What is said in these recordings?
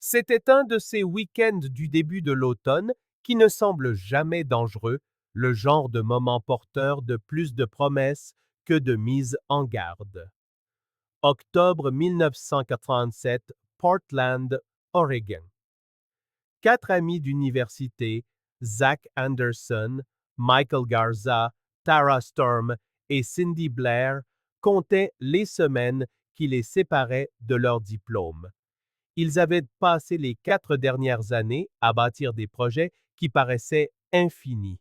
C'était un de ces week-ends du début de l'automne qui ne semblent jamais dangereux, le genre de moment porteur de plus de promesses que de mise en garde. Octobre 1987, Portland, Oregon. Quatre amis d'université, Zach Anderson, Michael Garza, Tara Storm et Cindy Blair, comptaient les semaines qui les séparaient de leur diplôme. Ils avaient passé les 4 dernières années à bâtir des projets qui paraissaient infinis.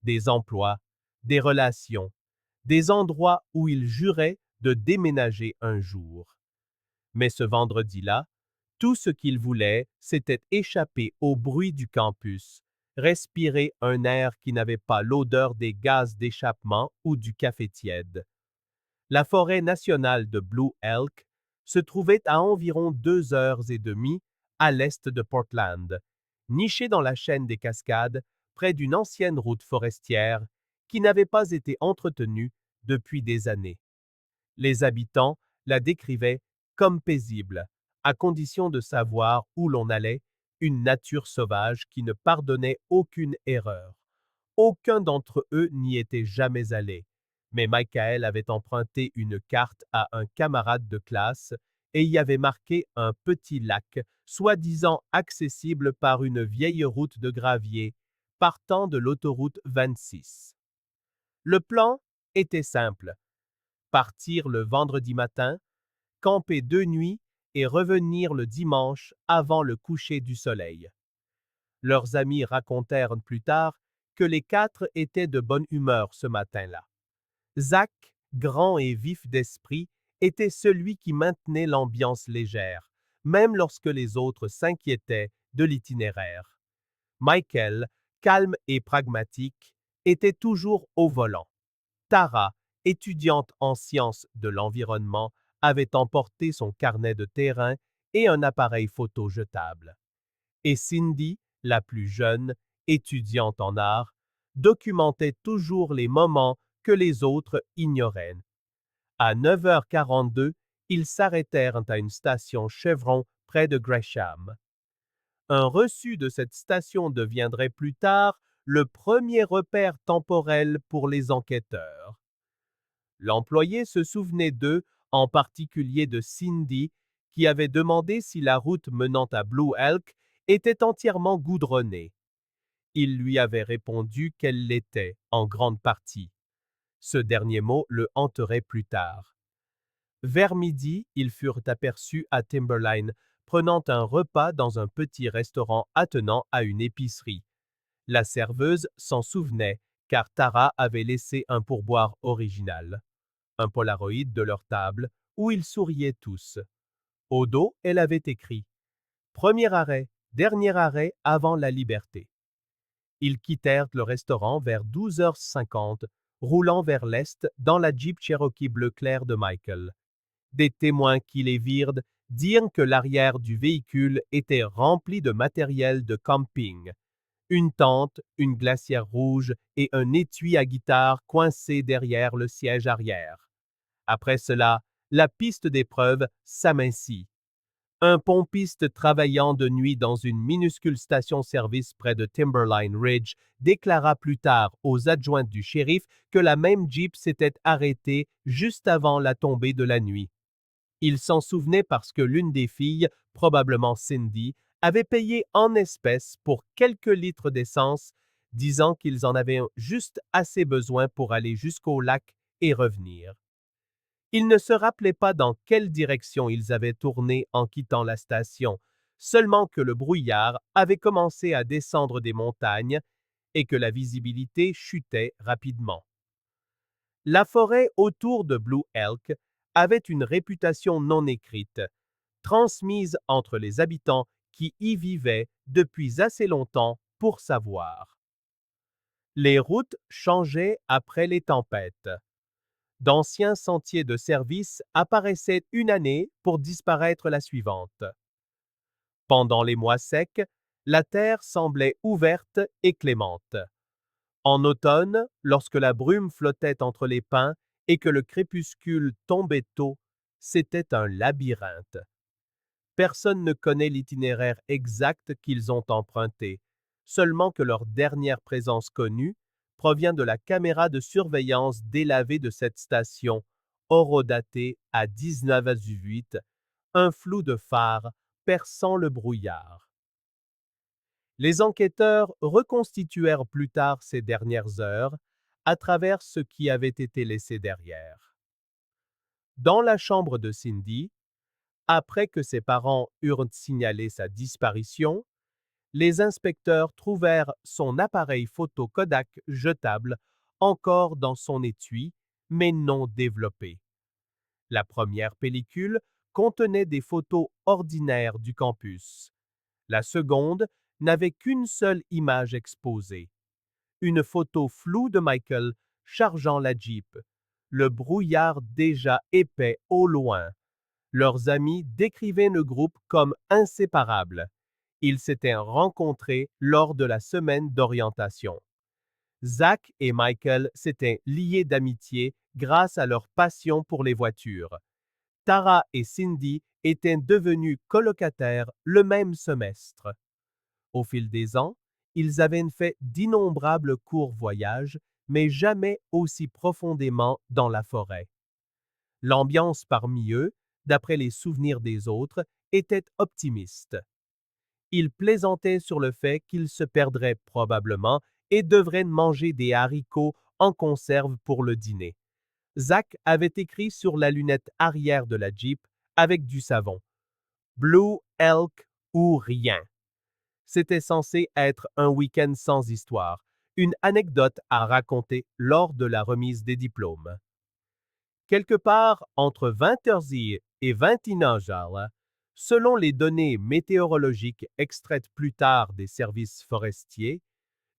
Des emplois, des relations, des endroits où ils juraient de déménager un jour. Mais ce vendredi-là, tout ce qu'ils voulaient, c'était échapper au bruit du campus, respirer un air qui n'avait pas l'odeur des gaz d'échappement ou du café tiède. La forêt nationale de Blue Elk se trouvait à environ 2 heures et demie à l'est de Portland, nichée dans la chaîne des Cascades, près d'une ancienne route forestière qui n'avait pas été entretenue depuis des années. Les habitants la décrivaient comme paisible, à condition de savoir où l'on allait, une nature sauvage qui ne pardonnait aucune erreur. Aucun d'entre eux n'y était jamais allé, mais Michael avait emprunté une carte à un camarade de classe et y avait marqué un petit lac, soi-disant accessible par une vieille route de gravier partant de l'autoroute 26. Le plan était simple: partir le vendredi matin, camper 2 nuits et revenir le dimanche avant le coucher du soleil. Leurs amis racontèrent plus tard que les quatre étaient de bonne humeur ce matin-là. Zach, grand et vif d'esprit, était celui qui maintenait l'ambiance légère, même lorsque les autres s'inquiétaient de l'itinéraire. Michael, calme et pragmatique, était toujours au volant. Tara, étudiante en sciences de l'environnement, avait emporté son carnet de terrain et un appareil photo jetable. Et Cindy, la plus jeune, étudiante en art, documentait toujours les moments que les autres ignoraient. À 9h42, ils s'arrêtèrent à une station Chevron près de Gresham. Un reçu de cette station deviendrait plus tard le premier repère temporel pour les enquêteurs. L'employé se souvenait d'eux, en particulier de Cindy, qui avait demandé si la route menant à Blue Elk était entièrement goudronnée. Il lui avait répondu qu'elle l'était, en grande partie. Ce dernier mot le hanterait plus tard. Vers midi, ils furent aperçus à Timberline, prenant un repas dans un petit restaurant attenant à une épicerie. La serveuse s'en souvenait, car Tara avait laissé un pourboire original. Un polaroid de leur table, où ils souriaient tous. Au dos, elle avait écrit « Premier arrêt, dernier arrêt avant la liberté ». Ils quittèrent le restaurant vers 12h50, roulant vers l'est dans la Jeep Cherokee bleu clair de Michael. Des témoins qui les virent dirent que l'arrière du véhicule était rempli de matériel de camping. Une tente, une glacière rouge et un étui à guitare coincé derrière le siège arrière. Après cela, la piste d'épreuve s'amincit. Un pompiste travaillant de nuit dans une minuscule station-service près de Timberline Ridge déclara plus tard aux adjoints du shérif que la même Jeep s'était arrêtée juste avant la tombée de la nuit. Il s'en souvenait parce que l'une des filles, probablement Cindy, avait payé en espèces pour quelques litres d'essence, disant qu'ils en avaient juste assez besoin pour aller jusqu'au lac et revenir. Ils ne se rappelaient pas dans quelle direction ils avaient tourné en quittant la station, seulement que le brouillard avait commencé à descendre des montagnes et que la visibilité chutait rapidement. La forêt autour de Blue Elk avait une réputation non écrite, transmise entre les habitants qui y vivaient depuis assez longtemps pour savoir. Les routes changeaient après les tempêtes. D'anciens sentiers de service apparaissaient une année pour disparaître la suivante. Pendant les mois secs, la terre semblait ouverte et clémente. En automne, lorsque la brume flottait entre les pins et que le crépuscule tombait tôt, c'était un labyrinthe. Personne ne connaît l'itinéraire exact qu'ils ont emprunté, seulement que leur dernière présence connue provient de la caméra de surveillance délavée de cette station, horodatée à 19h18, un flou de phare perçant le brouillard. Les enquêteurs reconstituèrent plus tard ces dernières heures à travers ce qui avait été laissé derrière. Dans la chambre de Cindy, après que ses parents eurent signalé sa disparition, les inspecteurs trouvèrent son appareil photo Kodak jetable encore dans son étui, mais non développé. La première pellicule contenait des photos ordinaires du campus. La seconde n'avait qu'une seule image exposée. Une photo floue de Michael chargeant la Jeep, le brouillard déjà épais au loin. Leurs amis décrivaient le groupe comme inséparable. Ils s'étaient rencontrés lors de la semaine d'orientation. Zach et Michael s'étaient liés d'amitié grâce à leur passion pour les voitures. Tara et Cindy étaient devenus colocataires le même semestre. Au fil des ans, ils avaient fait d'innombrables courts voyages, mais jamais aussi profondément dans la forêt. L'ambiance parmi eux, d'après les souvenirs des autres, était optimiste. Ils plaisantaient sur le fait qu'ils se perdraient probablement et devraient manger des haricots en conserve pour le dîner. Zach avait écrit sur la lunette arrière de la Jeep avec du savon. Blue Elk ou rien. C'était censé être un week-end sans histoire, une anecdote à raconter lors de la remise des diplômes. Quelque part entre 20h et 21h, selon les données météorologiques extraites plus tard des services forestiers,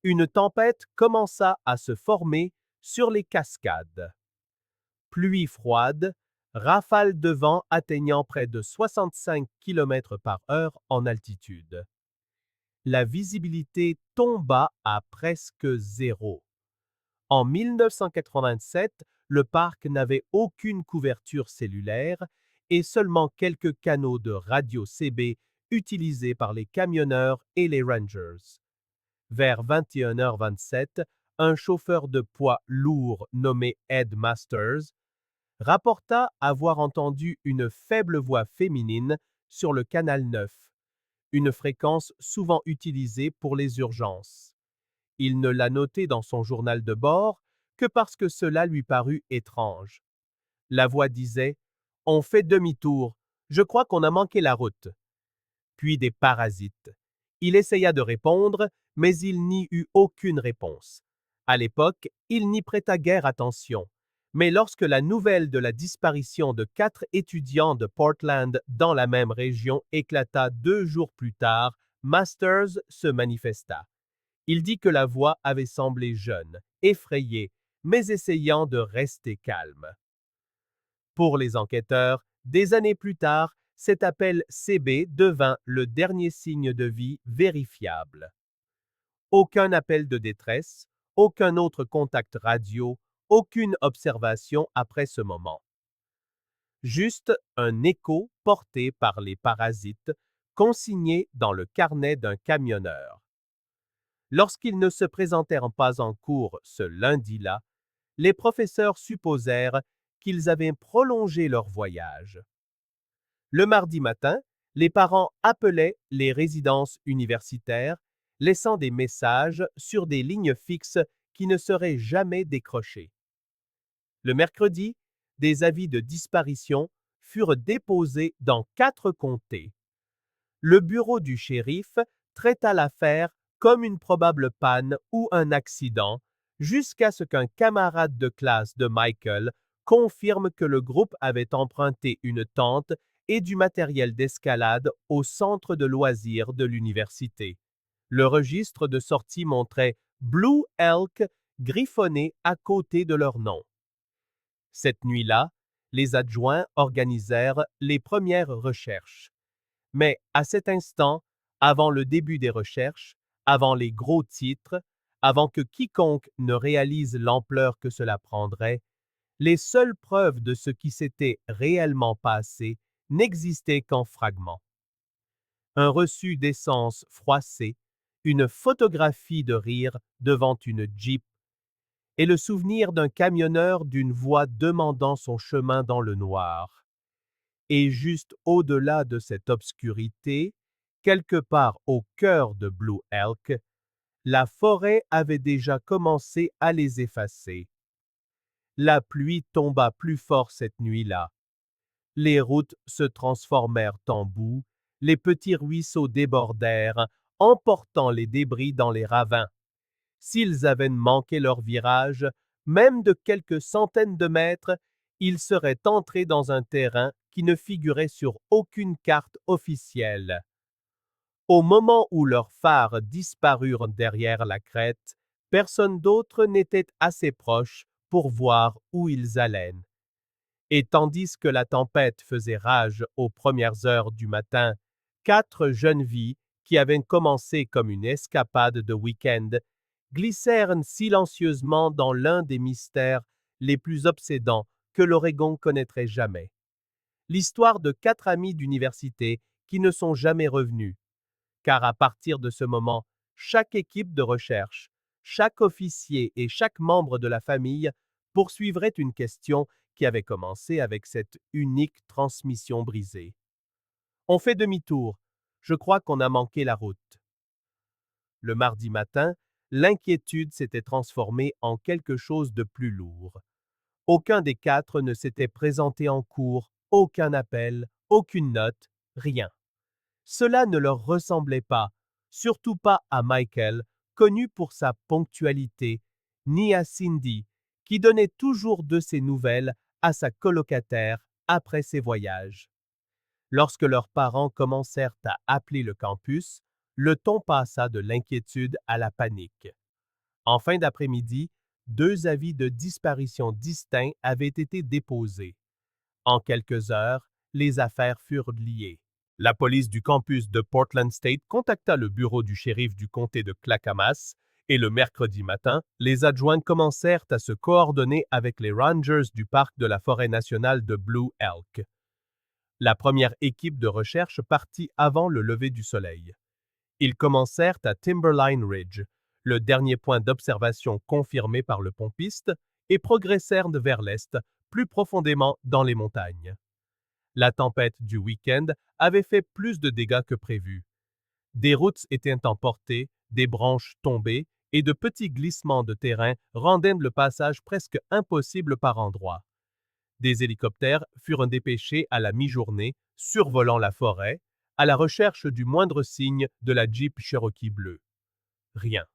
une tempête commença à se former sur les cascades. Pluie froide, rafales de vent atteignant près de 65 km/h en altitude. La visibilité tomba à presque zéro. En 1987, le parc n'avait aucune couverture cellulaire et seulement quelques canaux de radio CB utilisés par les camionneurs et les rangers. Vers 21h27, un chauffeur de poids lourd nommé Ed Masters rapporta avoir entendu une faible voix féminine sur le canal 9, une fréquence souvent utilisée pour les urgences. Il ne l'a noté dans son journal de bord que parce que cela lui parut étrange. La voix disait « On fait demi-tour, je crois qu'on a manqué la route ». Puis des parasites. Il essaya de répondre, mais il n'y eut aucune réponse. À l'époque, il n'y prêta guère attention. Mais lorsque la nouvelle de la disparition de 4 étudiants de Portland dans la même région éclata 2 jours plus tard, Masters se manifesta. Il dit que la voix avait semblé jeune, effrayée, mais essayant de rester calme. Pour les enquêteurs, des années plus tard, cet appel CB devint le dernier signe de vie vérifiable. Aucun appel de détresse, aucun autre contact radio, aucune observation après ce moment. Juste un écho porté par les parasites, consigné dans le carnet d'un camionneur. Lorsqu'ils ne se présentèrent pas en cours ce lundi-là, les professeurs supposèrent qu'ils avaient prolongé leur voyage. Le mardi matin, les parents appelaient les résidences universitaires, laissant des messages sur des lignes fixes qui ne seraient jamais décrochées. Le mercredi, des avis de disparition furent déposés dans 4 comtés. Le bureau du shérif traita l'affaire comme une probable panne ou un accident, jusqu'à ce qu'un camarade de classe de Michael confirme que le groupe avait emprunté une tente et du matériel d'escalade au centre de loisirs de l'université. Le registre de sortie montrait Blue Elk griffonné à côté de leur nom. Cette nuit-là, les adjoints organisèrent les premières recherches. Mais à cet instant, avant le début des recherches, avant les gros titres, avant que quiconque ne réalise l'ampleur que cela prendrait, les seules preuves de ce qui s'était réellement passé n'existaient qu'en fragments. un reçu d'essence froissé, une photographie de rire devant une Jeep et le souvenir d'un camionneur d'une voix demandant son chemin dans le noir. Et juste au-delà de cette obscurité, quelque part au cœur de Blue Elk, la forêt avait déjà commencé à les effacer. La pluie tomba plus fort cette nuit-là. Les routes se transformèrent en boue, les petits ruisseaux débordèrent, emportant les débris dans les ravins. S'ils avaient manqué leur virage, même de quelques centaines de mètres, ils seraient entrés dans un terrain qui ne figurait sur aucune carte officielle. Au moment où leurs phares disparurent derrière la crête, personne d'autre n'était assez proche pour voir où ils allaient. Et tandis que la tempête faisait rage aux premières heures du matin, 4 jeunes filles, qui avaient commencé comme une escapade de week-end, glissèrent silencieusement dans l'un des mystères les plus obsédants que l'Oregon connaîtrait jamais. L'histoire de 4 amis d'université qui ne sont jamais revenus, car à partir de ce moment, chaque équipe de recherche, chaque officier et chaque membre de la famille poursuivrait une question qui avait commencé avec cette unique transmission brisée. On fait demi-tour. Je crois qu'on a manqué la route. Le mardi matin, l'inquiétude s'était transformée en quelque chose de plus lourd. Aucun des 4 ne s'était présenté en cours, aucun appel, aucune note, rien. Cela ne leur ressemblait pas, surtout pas à Michael, connu pour sa ponctualité, ni à Cindy, qui donnait toujours de ses nouvelles à sa colocataire après ses voyages. Lorsque leurs parents commencèrent à appeler le campus, le ton passa de l'inquiétude à la panique. En fin d'après-midi, 2 avis de disparition distincts avaient été déposés. En quelques heures, les affaires furent liées. La police du campus de Portland State contacta le bureau du shérif du comté de Clackamas et le mercredi matin, les adjoints commencèrent à se coordonner avec les rangers du parc de la forêt nationale de Blue Elk. La première équipe de recherche partit avant le lever du soleil. Ils commencèrent à Timberline Ridge, le dernier point d'observation confirmé par le pompiste, et progressèrent vers l'est, plus profondément dans les montagnes. La tempête du week-end avait fait plus de dégâts que prévu. Des routes étaient emportées, des branches tombées et de petits glissements de terrain rendaient le passage presque impossible par endroits. Des hélicoptères furent dépêchés à la mi-journée, survolant la forêt, à la recherche du moindre signe de la Jeep Cherokee bleue. Rien.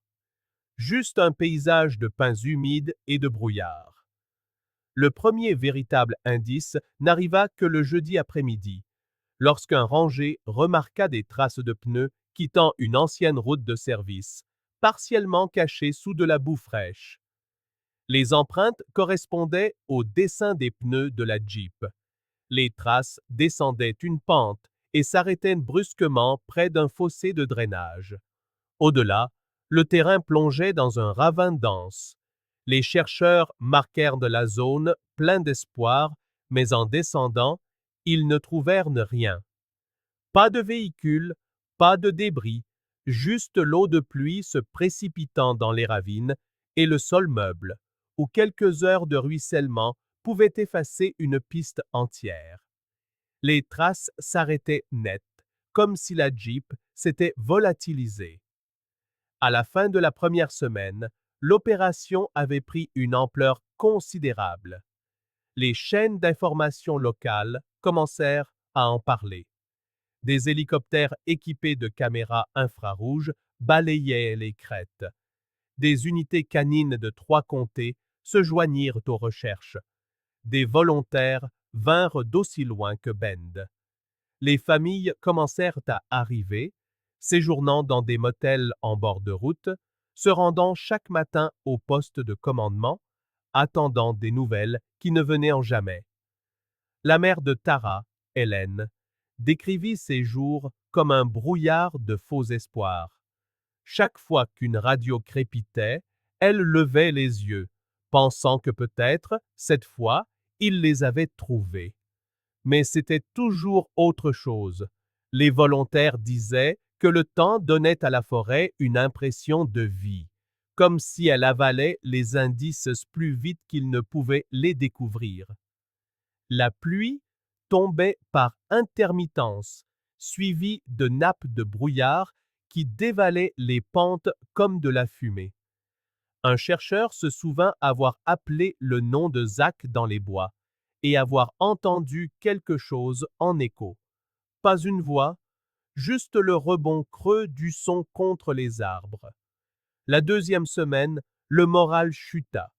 Juste un paysage de pins humides et de brouillard. Le premier véritable indice n'arriva que le jeudi après-midi, lorsqu'un ranger remarqua des traces de pneus quittant une ancienne route de service, partiellement cachée sous de la boue fraîche. Les empreintes correspondaient au dessin des pneus de la Jeep. Les traces descendaient une pente et s'arrêtaient brusquement près d'un fossé de drainage. Au-delà, le terrain plongeait dans un ravin dense. Les chercheurs marquèrent de la zone plein d'espoir, mais en descendant, ils ne trouvèrent rien. Pas de véhicule, pas de débris, juste l'eau de pluie se précipitant dans les ravines et le sol meuble, où quelques heures de ruissellement pouvaient effacer une piste entière. Les traces s'arrêtaient net, comme si la Jeep s'était volatilisée. À la fin de la première semaine, l'opération avait pris une ampleur considérable. Les chaînes d'information locales commencèrent à en parler. Des hélicoptères équipés de caméras infrarouges balayaient les crêtes. Des unités canines de 3 comtés se joignirent aux recherches. Des volontaires vinrent d'aussi loin que Bend. Les familles commencèrent à arriver, séjournant dans des motels en bord de route, se rendant chaque matin au poste de commandement, attendant des nouvelles qui ne venaient en jamais. La mère de Tara, Hélène, décrivit ces jours comme un brouillard de faux espoirs. Chaque fois qu'une radio crépitait, elle levait les yeux, pensant que peut-être, cette fois, il les avait trouvés. Mais c'était toujours autre chose. Les volontaires disaient que le temps donnait à la forêt une impression de vie, comme si elle avalait les indices plus vite qu'ils ne pouvaient les découvrir. La pluie tombait par intermittence, suivie de nappes de brouillard qui dévalaient les pentes comme de la fumée. Un chercheur se souvint avoir appelé le nom de Zach dans les bois et avoir entendu quelque chose en écho. Pas une voix, juste le rebond creux du son contre les arbres. La deuxième semaine, le moral chuta.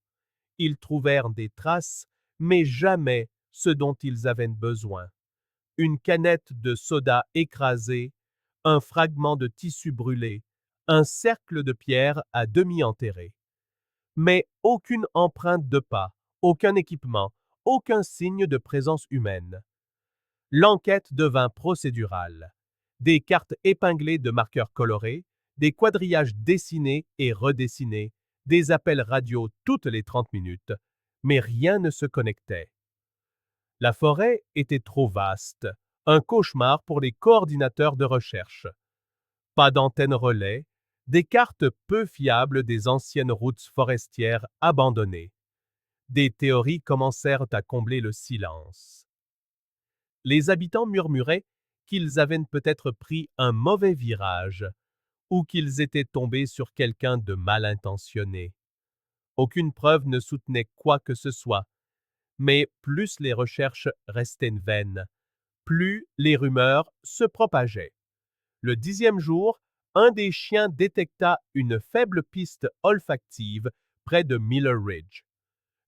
Ils trouvèrent des traces, mais jamais ce dont ils avaient besoin. Une canette de soda écrasée, un fragment de tissu brûlé, un cercle de pierre à demi enterré. Mais aucune empreinte de pas, aucun équipement, aucun signe de présence humaine. L'enquête devint procédurale. Des cartes épinglées de marqueurs colorés, des quadrillages dessinés et redessinés, des appels radio toutes les 30 minutes, mais rien ne se connectait. La forêt était trop vaste, un cauchemar pour les coordinateurs de recherche. Pas d'antenne relais, des cartes peu fiables des anciennes routes forestières abandonnées. Des théories commencèrent à combler le silence. Les habitants murmuraient qu'ils avaient peut-être pris un mauvais virage ou qu'ils étaient tombés sur quelqu'un de mal intentionné. Aucune preuve ne soutenait quoi que ce soit, mais plus les recherches restaient vaines, plus les rumeurs se propageaient. Le 10e jour, un des chiens détecta une faible piste olfactive près de Miller Ridge.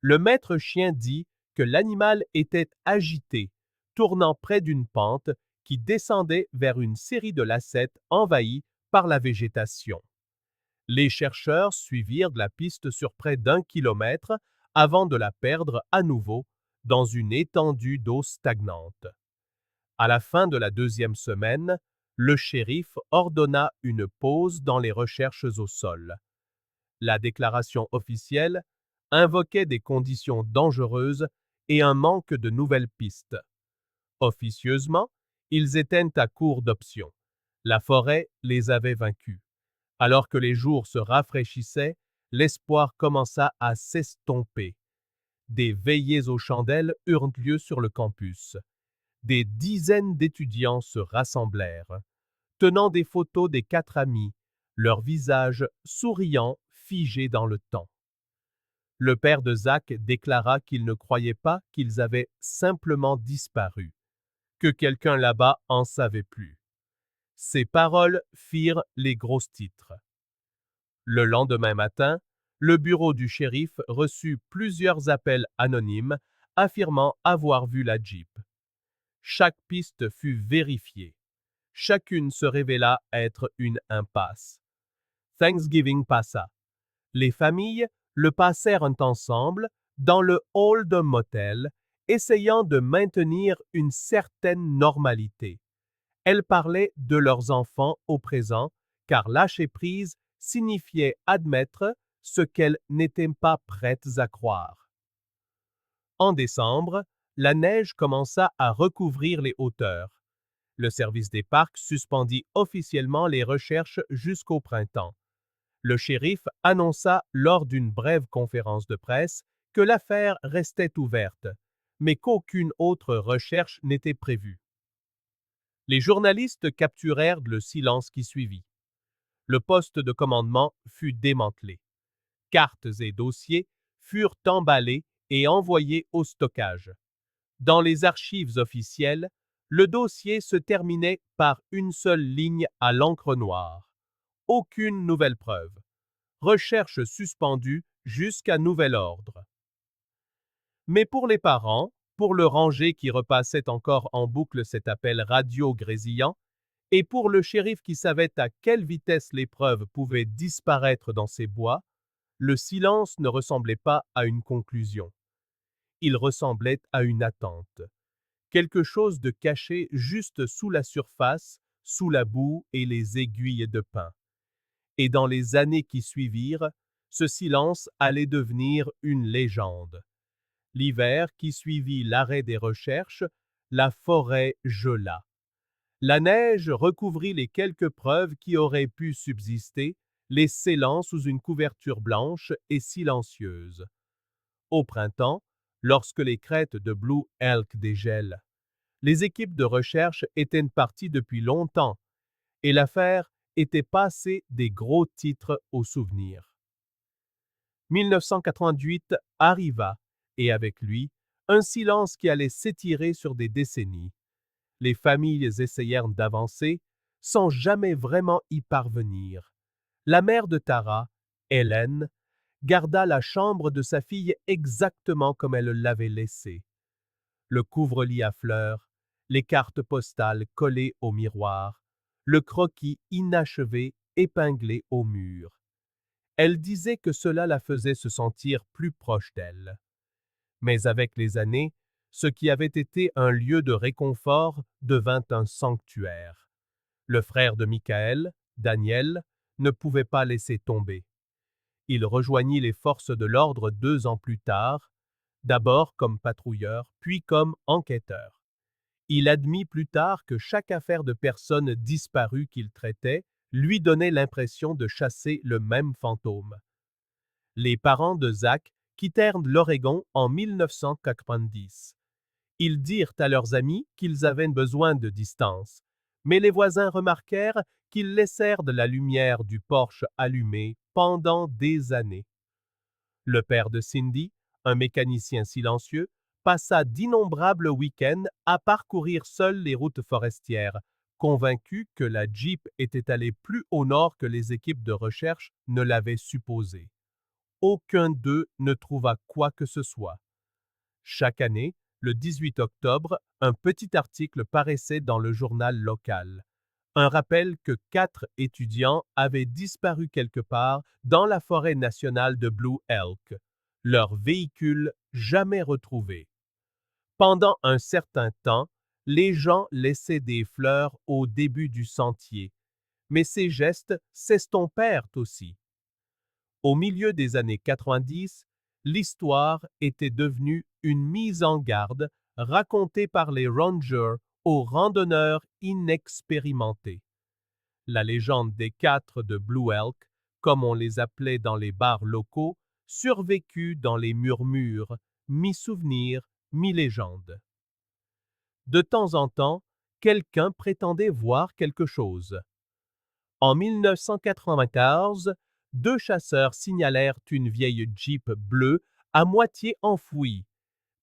Le maître chien dit que l'animal était agité, tournant près d'une pente qui descendait vers une série de lacettes envahies par la végétation. Les chercheurs suivirent la piste sur près d'1 kilomètre avant de la perdre à nouveau dans une étendue d'eau stagnante. À la fin de la deuxième semaine, le shérif ordonna une pause dans les recherches au sol. La déclaration officielle invoquait des conditions dangereuses et un manque de nouvelles pistes. Officieusement, ils étaient à court d'options. La forêt les avait vaincus. Alors que les jours se rafraîchissaient, l'espoir commença à s'estomper. Des veillées aux chandelles eurent lieu sur le campus. Des dizaines d'étudiants se rassemblèrent, tenant des photos des 4 amis, leurs visages souriants figés dans le temps. Le père de Zach déclara qu'il ne croyait pas qu'ils avaient simplement disparu, que quelqu'un là-bas en savait plus. Ces paroles firent les gros titres. Le lendemain matin, le bureau du shérif reçut plusieurs appels anonymes affirmant avoir vu la Jeep. Chaque piste fut vérifiée. Chacune se révéla être une impasse. Thanksgiving passa. Les familles le passèrent ensemble dans le hall d'un motel, essayant de maintenir une certaine normalité. Elles parlaient de leurs enfants au présent, car lâcher prise signifiait admettre ce qu'elles n'étaient pas prêtes à croire. En décembre, la neige commença à recouvrir les hauteurs. Le service des parcs suspendit officiellement les recherches jusqu'au printemps. Le shérif annonça lors d'une brève conférence de presse que l'affaire restait ouverte, mais qu'aucune autre recherche n'était prévue. Les journalistes capturèrent le silence qui suivit. Le poste de commandement fut démantelé. Cartes et dossiers furent emballés et envoyés au stockage. Dans les archives officielles, le dossier se terminait par une seule ligne à l'encre noire. Aucune nouvelle preuve. Recherche suspendue jusqu'à nouvel ordre. Mais pour les parents, pour le ranger qui repassait encore en boucle cet appel radio grésillant, et pour le shérif qui savait à quelle vitesse l'épreuve pouvait disparaître dans ces bois, le silence ne ressemblait pas à une conclusion. Il ressemblait à une attente. Quelque chose de caché juste sous la surface, sous la boue et les aiguilles de pin. Et dans les années qui suivirent, ce silence allait devenir une légende. L'hiver qui suivit l'arrêt des recherches, la forêt gela. La neige recouvrit les quelques preuves qui auraient pu subsister, les scellant sous une couverture blanche et silencieuse. Au printemps, lorsque les crêtes de Blue Elk dégèlent, les équipes de recherche étaient parties depuis longtemps et l'affaire était passée des gros titres au souvenir. 1988 arriva et avec lui, un silence qui allait s'étirer sur des décennies. Les familles essayèrent d'avancer sans jamais vraiment y parvenir. La mère de Tara, Hélène, garda la chambre de sa fille exactement comme elle l'avait laissée. Le couvre-lit à fleurs, les cartes postales collées au miroir, le croquis inachevé épinglé au mur. Elle disait que cela la faisait se sentir plus proche d'elle. Mais avec les années, ce qui avait été un lieu de réconfort devint un sanctuaire. Le frère de Michael, Daniel, ne pouvait pas laisser tomber. Il rejoignit les forces de l'ordre 2 ans plus tard, d'abord comme patrouilleur, puis comme enquêteur. Il admit plus tard que chaque affaire de personnes disparues qu'il traitait lui donnait l'impression de chasser le même fantôme. Les parents de Zach quittèrent l'Oregon en 1990. Ils dirent à leurs amis qu'ils avaient besoin de distance, mais les voisins remarquèrent qu'ils laissèrent de la lumière du porche allumée pendant des années. Le père de Cindy, un mécanicien silencieux, passa d'innombrables week-ends à parcourir seul les routes forestières, convaincu que la Jeep était allée plus au nord que les équipes de recherche ne l'avaient supposé. Aucun d'eux ne trouva quoi que ce soit. Chaque année, le 18 octobre, un petit article paraissait dans le journal local. Un rappel que 4 étudiants avaient disparu quelque part dans la forêt nationale de Blue Elk, leur véhicule jamais retrouvé. Pendant un certain temps, les gens laissaient des fleurs au début du sentier, mais ces gestes s'estompèrent aussi. Au milieu des années 90, l'histoire était devenue une mise en garde racontée par les rangers aux randonneurs inexpérimentés. La légende des 4 de Blue Elk, comme on les appelait dans les bars locaux, survécut dans les murmures, mi-souvenir, mi-légende. De temps en temps, quelqu'un prétendait voir quelque chose. En 1994, 2 chasseurs signalèrent une vieille Jeep bleue à moitié enfouie,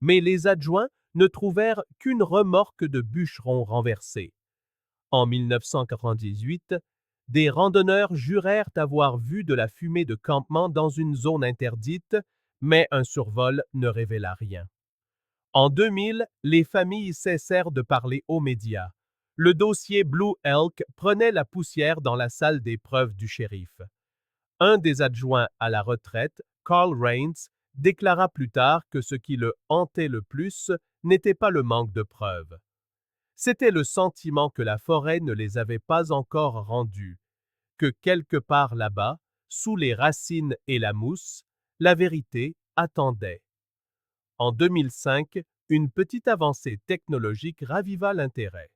mais les adjoints ne trouvèrent qu'une remorque de bûcheron renversée. En 1998, des randonneurs jurèrent avoir vu de la fumée de campement dans une zone interdite, mais un survol ne révéla rien. En 2000, les familles cessèrent de parler aux médias. Le dossier Blue Elk prenait la poussière dans la salle des preuves du shérif. Un des adjoints à la retraite, Carl Rains, déclara plus tard que ce qui le hantait le plus n'était pas le manque de preuves. C'était le sentiment que la forêt ne les avait pas encore rendus, que quelque part là-bas, sous les racines et la mousse, la vérité attendait. En 2005, une petite avancée technologique raviva l'intérêt.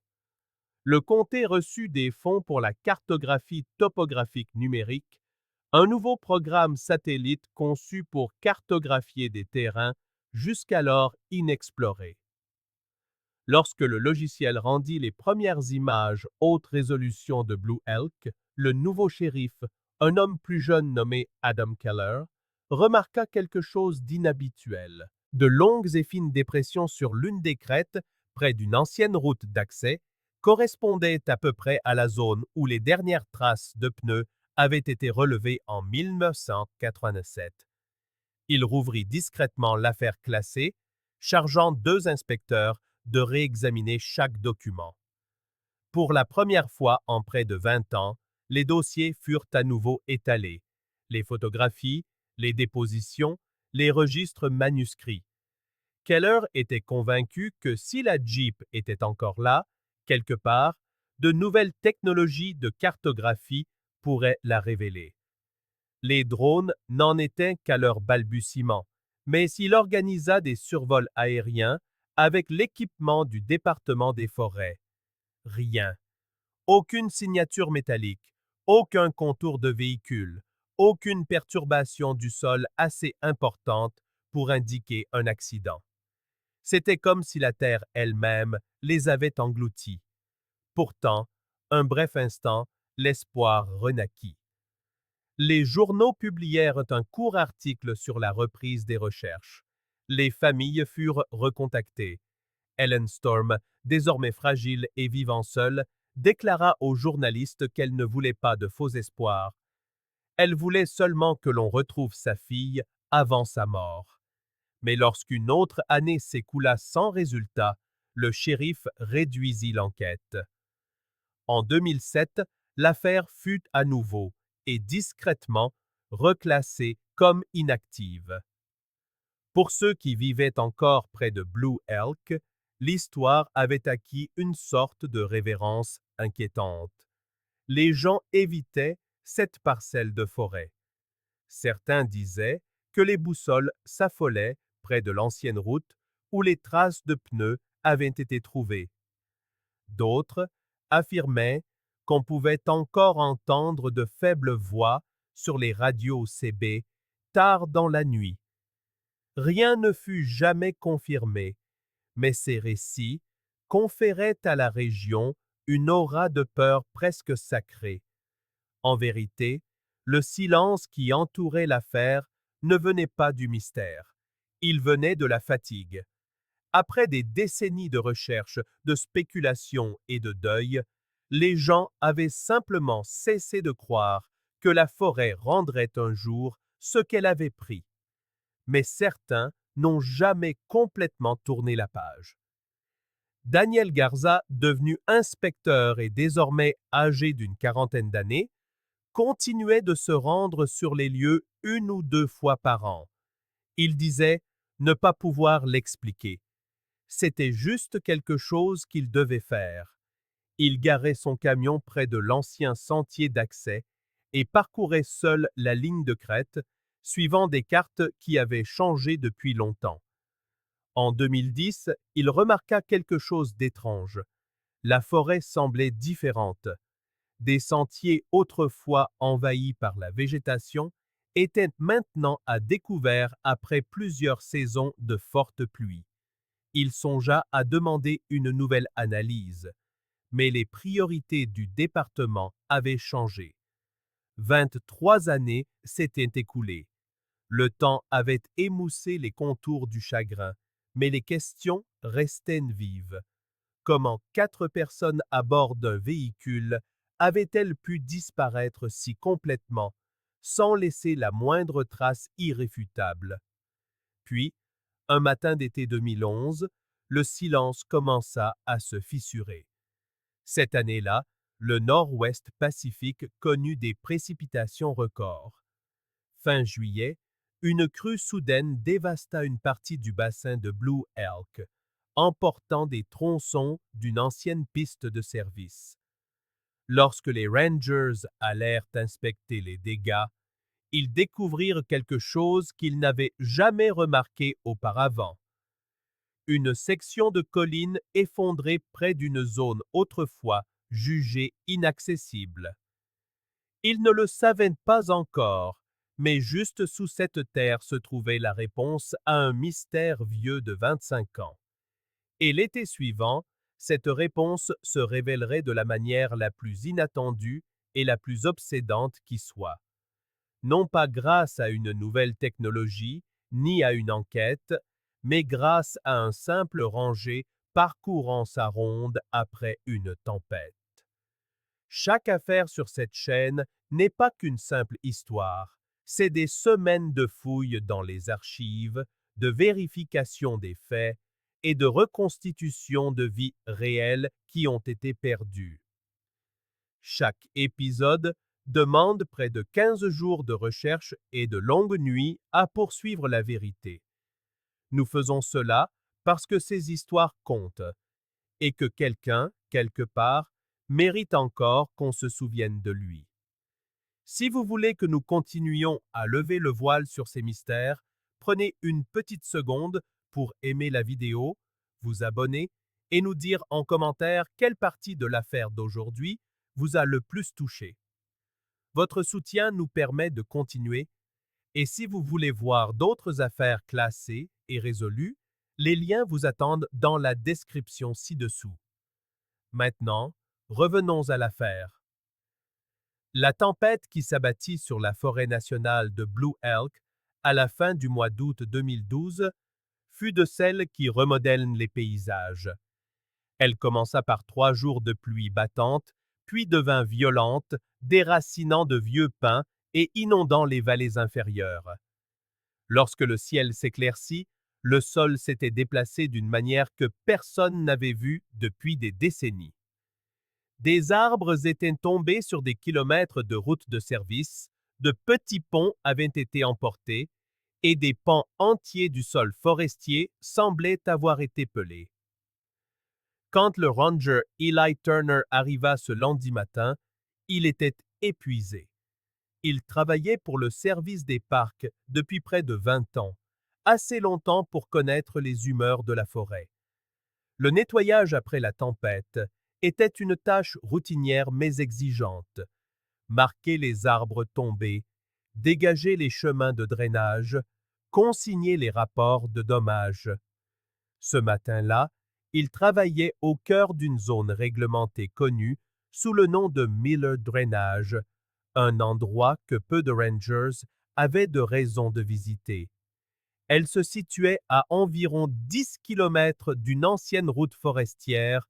Le comté reçut des fonds pour la cartographie topographique numérique, un nouveau programme satellite conçu pour cartographier des terrains jusqu'alors inexplorés. Lorsque le logiciel rendit les premières images haute résolution de Blue Elk, le nouveau shérif, un homme plus jeune nommé Adam Keller, remarqua quelque chose d'inhabituel. De longues et fines dépressions sur l'une des crêtes, près d'une ancienne route d'accès, correspondaient à peu près à la zone où les dernières traces de pneus avaient été relevées en 1987. Il rouvrit discrètement l'affaire classée, chargeant 2 inspecteurs de réexaminer chaque document. Pour la première fois en près de 20 ans, les dossiers furent à nouveau étalés. Les photographies, les dépositions, les registres manuscrits. Keller était convaincu que si la Jeep était encore là, quelque part, de nouvelles technologies de cartographie pourraient la révéler. Les drones n'en étaient qu'à leur balbutiement, mais s'il organisa des survols aériens avec l'équipement du département des forêts. Rien, Aucune signature métallique, aucun contour de véhicule, aucune perturbation du sol assez importante pour indiquer un accident. C'était comme si la Terre elle-même les avait engloutis. Pourtant, un bref instant, l'espoir renaquit. Les journaux publièrent un court article sur la reprise des recherches. Les familles furent recontactées. Ellen Storm, désormais fragile et vivant seule, déclara aux journalistes qu'elle ne voulait pas de faux espoirs. Elle voulait seulement que l'on retrouve sa fille avant sa mort. Mais lorsqu'une autre année s'écoula sans résultat, le shérif réduisit l'enquête. En 2007, l'affaire fut à nouveau et discrètement reclassée comme inactive. Pour ceux qui vivaient encore près de Blue Elk, l'histoire avait acquis une sorte de révérence inquiétante. Les gens évitaient cette parcelle de forêt. Certains disaient que les boussoles s'affolaient près de l'ancienne route où les traces de pneus avaient été trouvées. D'autres affirmaient qu'on pouvait encore entendre de faibles voix sur les radios CB tard dans la nuit. Rien ne fut jamais confirmé, mais ces récits conféraient à la région une aura de peur presque sacrée. En vérité, le silence qui entourait l'affaire ne venait pas du mystère, il venait de la fatigue. Après des décennies de recherche, de spéculation et de deuil, les gens avaient simplement cessé de croire que la forêt rendrait un jour ce qu'elle avait pris. Mais certains n'ont jamais complètement tourné la page. Daniel Garza, devenu inspecteur et désormais âgé d'une quarantaine d'années, continuait de se rendre sur les lieux une ou deux fois par an. Il disait ne pas pouvoir l'expliquer. C'était juste quelque chose qu'il devait faire. Il garait son camion près de l'ancien sentier d'accès et parcourait seul la ligne de crête, suivant des cartes qui avaient changé depuis longtemps. En 2010, il remarqua quelque chose d'étrange. La forêt semblait différente. Des sentiers autrefois envahis par la végétation étaient maintenant à découvert après plusieurs saisons de fortes pluies. Il songea à demander une nouvelle analyse, mais les priorités du département avaient changé. 23 années s'étaient écoulées. Le temps avait émoussé les contours du chagrin, mais les questions restaient vives. Comment 4 personnes à bord d'un véhicule avaient-elles pu disparaître si complètement, sans laisser la moindre trace irréfutable? Puis, un matin d'été 2011, le silence commença à se fissurer. Cette année-là, le nord-ouest Pacifique connut des précipitations records. Fin juillet, une crue soudaine dévasta une partie du bassin de Blue Elk, emportant des tronçons d'une ancienne piste de service. Lorsque les Rangers allèrent inspecter les dégâts, ils découvrirent quelque chose qu'ils n'avaient jamais remarqué auparavant. Une section de colline effondrée près d'une zone autrefois jugée inaccessible. Ils ne le savaient pas encore, mais juste sous cette terre se trouvait la réponse à un mystère vieux de 25 ans. Et l'été suivant, cette réponse se révélerait de la manière la plus inattendue et la plus obsédante qui soit. Non pas grâce à une nouvelle technologie, ni à une enquête, mais grâce à un simple ranger parcourant sa ronde après une tempête. Chaque affaire sur cette chaîne n'est pas qu'une simple histoire, c'est des semaines de fouilles dans les archives, de vérification des faits et de reconstitution de vies réelles qui ont été perdues. Chaque épisode demande près de 15 jours de recherche et de longues nuits à poursuivre la vérité. Nous faisons cela parce que ces histoires comptent et que quelqu'un, quelque part, mérite encore qu'on se souvienne de lui. Si vous voulez que nous continuions à lever le voile sur ces mystères, prenez une petite seconde pour aimer la vidéo, vous abonner et nous dire en commentaire quelle partie de l'affaire d'aujourd'hui vous a le plus touché. Votre soutien nous permet de continuer et si vous voulez voir d'autres affaires classées et résolues, les liens vous attendent dans la description ci-dessous. Maintenant, revenons à l'affaire. La tempête qui s'abattit sur la forêt nationale de Blue Elk à la fin du mois d'août 2012 fut de celles qui remodèlent les paysages. Elle commença par 3 jours de pluie battante, puis devint violente, déracinant de vieux pins et inondant les vallées inférieures. Lorsque le ciel s'éclaircit, le sol s'était déplacé d'une manière que personne n'avait vue depuis des décennies. Des arbres étaient tombés sur des kilomètres de routes de service, de petits ponts avaient été emportés, et des pans entiers du sol forestier semblaient avoir été pelés. Quand le ranger Eli Turner arriva ce lundi matin, il était épuisé. Il travaillait pour le service des parcs depuis près de 20 ans, assez longtemps pour connaître les humeurs de la forêt. Le nettoyage après la tempête était une tâche routinière mais exigeante. Marquer les arbres tombés, dégager les chemins de drainage, consigner les rapports de dommages. Ce matin-là, il travaillait au cœur d'une zone réglementée connue sous le nom de Miller Drainage, un endroit que peu de rangers avaient de raison de visiter. Elle se situait à environ 10 kilomètres d'une ancienne route forestière,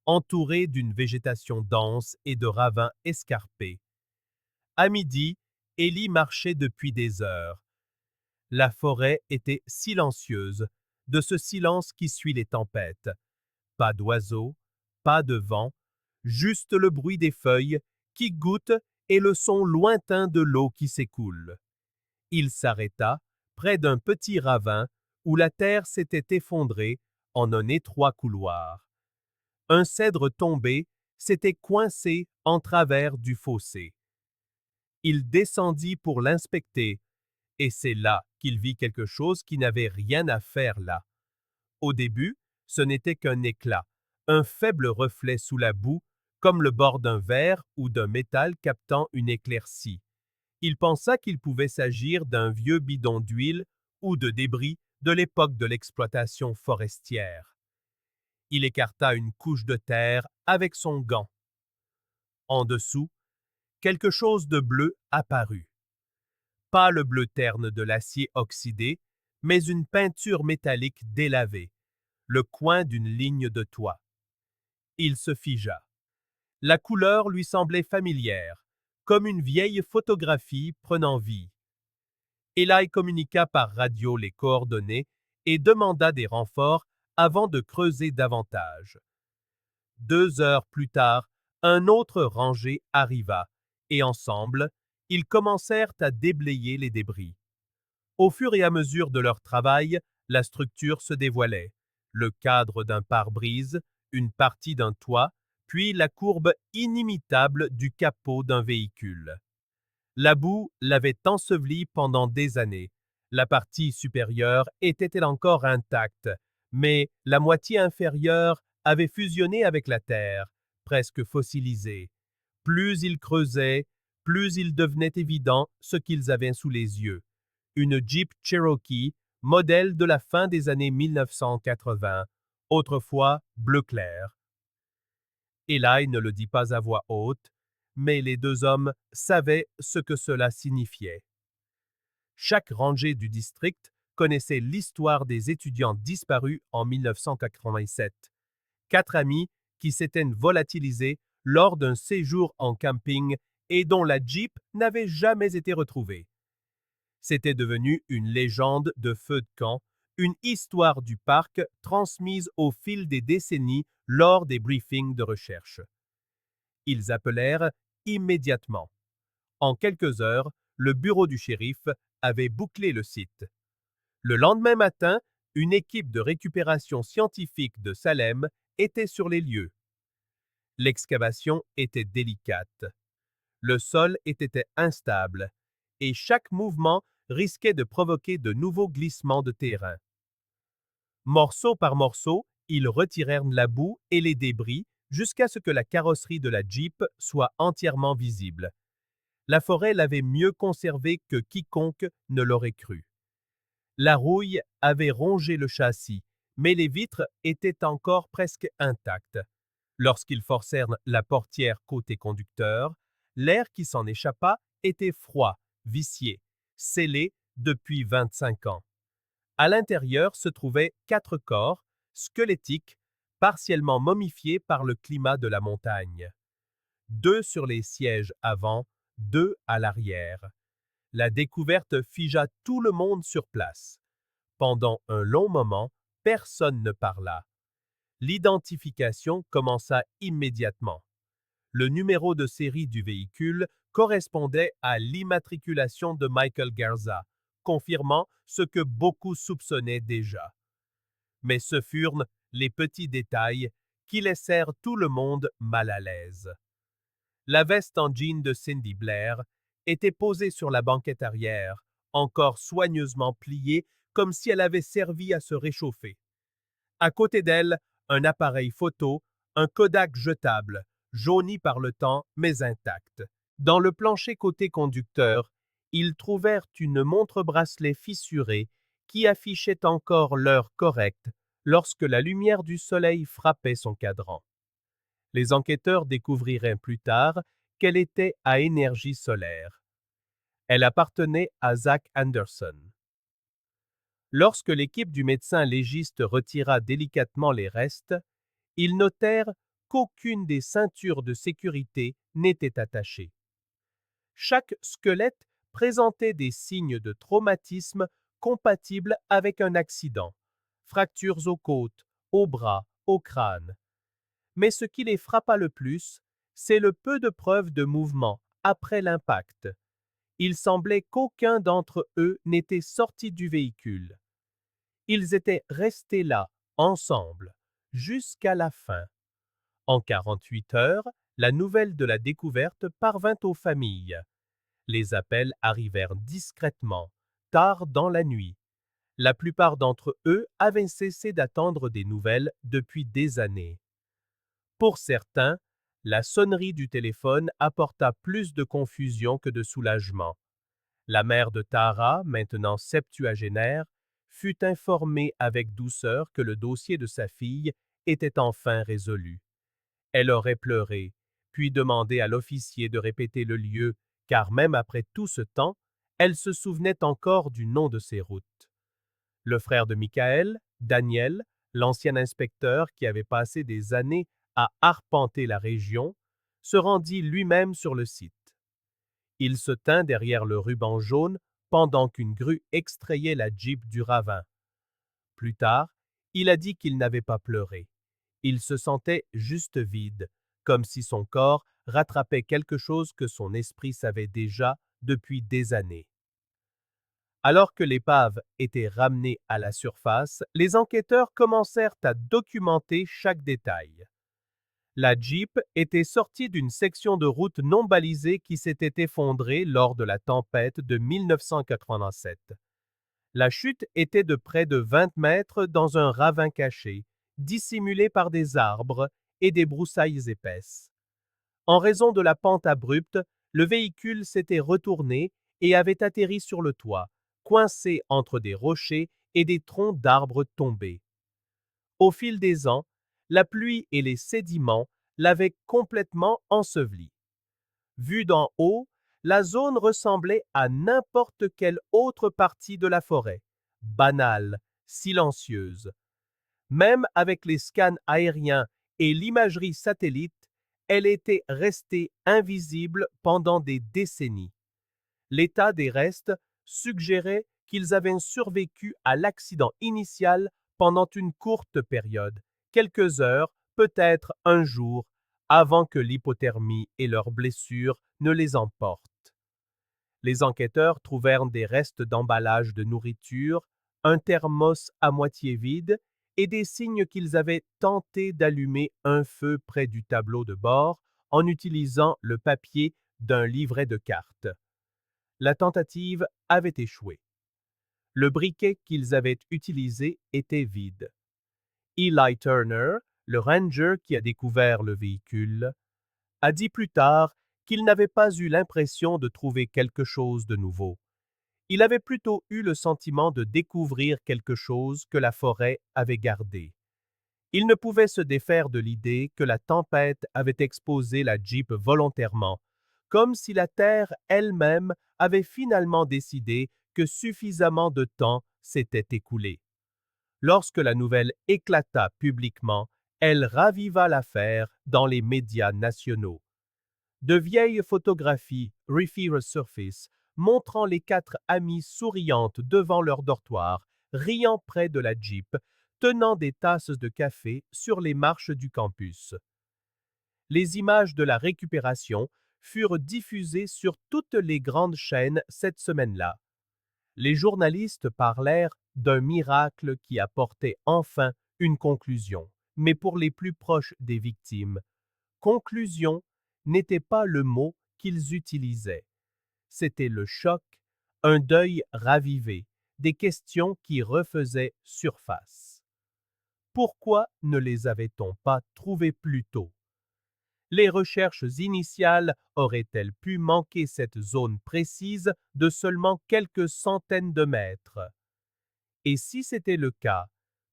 entourée d'une végétation dense et de ravins escarpés. À midi, Ellie marchait depuis des heures. La forêt était silencieuse, de ce silence qui suit les tempêtes. Pas d'oiseaux, pas de vent, juste le bruit des feuilles qui goûtent et le son lointain de l'eau qui s'écoule. Il s'arrêta près d'un petit ravin où la terre s'était effondrée en un étroit couloir. Un cèdre tombé s'était coincé en travers du fossé. Il descendit pour l'inspecter, et c'est là qu'il vit quelque chose qui n'avait rien à faire là. Au début, ce n'était qu'un éclat, un faible reflet sous la boue, comme le bord d'un verre ou d'un métal captant une éclaircie. Il pensa qu'il pouvait s'agir d'un vieux bidon d'huile ou de débris de l'époque de l'exploitation forestière. Il écarta une couche de terre avec son gant. En dessous, quelque chose de bleu apparut. Pas le bleu terne de l'acier oxydé, mais une peinture métallique délavée, le coin d'une ligne de toit. Il se figea. La couleur lui semblait familière, comme une vieille photographie prenant vie. Eli communiqua par radio les coordonnées et demanda des renforts avant de creuser davantage. 2 heures plus tard, un autre ranger arriva et ensemble, ils commencèrent à déblayer les débris. Au fur et à mesure de leur travail, la structure se dévoilait. Le cadre d'un pare-brise, une partie d'un toit, puis la courbe inimitable du capot d'un véhicule. La boue l'avait enseveli pendant des années. La partie supérieure était-elle encore intacte, mais la moitié inférieure avait fusionné avec la terre, presque fossilisée. Plus ils creusaient, plus il devenait évident ce qu'ils avaient sous les yeux. Une Jeep Cherokee, modèle de la fin des années 1980, autrefois bleu clair. Eli ne le dit pas à voix haute, mais les deux hommes savaient ce que cela signifiait. Chaque ranger du district connaissait l'histoire des étudiants disparus en 1987. 4 amis qui s'étaient volatilisés lors d'un séjour en camping et dont la Jeep n'avait jamais été retrouvée. C'était devenu une légende de feu de camp, une histoire du parc transmise au fil des décennies lors des briefings de recherche. Ils appelèrent immédiatement. En quelques heures, le bureau du shérif avait bouclé le site. Le lendemain matin, une équipe de récupération scientifique de Salem était sur les lieux. L'excavation était délicate. Le sol était instable et chaque mouvement risquait de provoquer de nouveaux glissements de terrain. Morceau par morceau, ils retirèrent la boue et les débris, jusqu'à ce que la carrosserie de la Jeep soit entièrement visible. La forêt l'avait mieux conservée que quiconque ne l'aurait cru. La rouille avait rongé le châssis, mais les vitres étaient encore presque intactes. Lorsqu'ils forcèrent la portière côté conducteur, l'air qui s'en échappa était froid, vicié, scellé depuis 25 ans. À l'intérieur se trouvaient 4 corps, squelettiques, partiellement momifiés par le climat de la montagne. 2 sur les sièges avant, 2 à l'arrière. La découverte figea tout le monde sur place. Pendant un long moment, personne ne parla. L'identification commença immédiatement. Le numéro de série du véhicule correspondait à l'immatriculation de Michael Garza, confirmant ce que beaucoup soupçonnaient déjà. Mais ce furent les petits détails qui laissèrent tout le monde mal à l'aise. La veste en jean de Cindy Blair était posée sur la banquette arrière, encore soigneusement pliée comme si elle avait servi à se réchauffer. À côté d'elle, un appareil photo, un Kodak jetable, jauni par le temps mais intact. Dans le plancher côté conducteur, ils trouvèrent une montre-bracelet fissurée qui affichait encore l'heure correcte lorsque la lumière du soleil frappait son cadran. Les enquêteurs découvrirent plus tard qu'elle était à énergie solaire. Elle appartenait à Zach Anderson. Lorsque l'équipe du médecin légiste retira délicatement les restes, ils notèrent qu'aucune des ceintures de sécurité n'était attachée. Chaque squelette présentait des signes de traumatisme compatibles avec un accident, fractures aux côtes, aux bras, au crâne. Mais ce qui les frappa le plus, c'est le peu de preuves de mouvement après l'impact. Il semblait qu'aucun d'entre eux n'était sorti du véhicule. Ils étaient restés là, ensemble, jusqu'à la fin. En 48 heures, la nouvelle de la découverte parvint aux familles. Les appels arrivèrent discrètement, tard dans la nuit. La plupart d'entre eux avaient cessé d'attendre des nouvelles depuis des années. Pour certains, la sonnerie du téléphone apporta plus de confusion que de soulagement. La mère de Tara, maintenant septuagénaire, fut informée avec douceur que le dossier de sa fille était enfin résolu. Elle aurait pleuré, puis demandé à l'officier de répéter le lieu, car même après tout ce temps, elle se souvenait encore du nom de ces routes. Le frère de Michael, Daniel, l'ancien inspecteur qui avait passé des années à arpenter la région, se rendit lui-même sur le site. Il se tint derrière le ruban jaune pendant qu'une grue extrayait la Jeep du ravin. Plus tard, il a dit qu'il n'avait pas pleuré. Il se sentait juste vide, comme si son corps rattrapait quelque chose que son esprit savait déjà depuis des années. Alors que l'épave était ramenée à la surface, les enquêteurs commencèrent à documenter chaque détail. La Jeep était sortie d'une section de route non balisée qui s'était effondrée lors de la tempête de 1987. La chute était de près de 20 mètres dans un ravin caché, dissimulé par des arbres et des broussailles épaisses. En raison de la pente abrupte, le véhicule s'était retourné et avait atterri sur le toit, coincé entre des rochers et des troncs d'arbres tombés. Au fil des ans, la pluie et les sédiments l'avaient complètement enseveli. Vue d'en haut, la zone ressemblait à n'importe quelle autre partie de la forêt, banale, silencieuse. Même avec les scans aériens et l'imagerie satellite, elle était restée invisible pendant des décennies. L'état des restes suggérait qu'ils avaient survécu à l'accident initial pendant une courte période, quelques heures, peut-être un jour, avant que l'hypothermie et leurs blessures ne les emportent. Les enquêteurs trouvèrent des restes d'emballage de nourriture, un thermos à moitié vide et des signes qu'ils avaient tenté d'allumer un feu près du tableau de bord en utilisant le papier d'un livret de cartes. La tentative avait échoué. Le briquet qu'ils avaient utilisé était vide. Eli Turner, Le ranger qui a découvert le véhicule a dit plus tard qu'il n'avait pas eu l'impression de trouver quelque chose de nouveau. Il avait plutôt eu le sentiment de découvrir quelque chose que la forêt avait gardé. Il ne pouvait se défaire de l'idée que la tempête avait exposé la Jeep volontairement, comme si la Terre elle-même avait finalement décidé que suffisamment de temps s'était écoulé. Lorsque la nouvelle éclata publiquement, elle raviva l'affaire dans les médias nationaux. De vieilles photographies resurfacent montrant les quatre amies souriantes devant leur dortoir, riant près de la Jeep, tenant des tasses de café sur les marches du campus. Les images de la récupération furent diffusées sur toutes les grandes chaînes cette semaine-là. Les journalistes parlèrent d'un miracle qui apportait enfin une conclusion. Mais pour les plus proches des victimes, conclusion n'était pas le mot qu'ils utilisaient. C'était le choc, un deuil ravivé, des questions qui refaisaient surface. Pourquoi ne les avait-on pas trouvées plus tôt? Les recherches initiales auraient-elles pu manquer cette zone précise de seulement quelques centaines de mètres? Et si c'était le cas,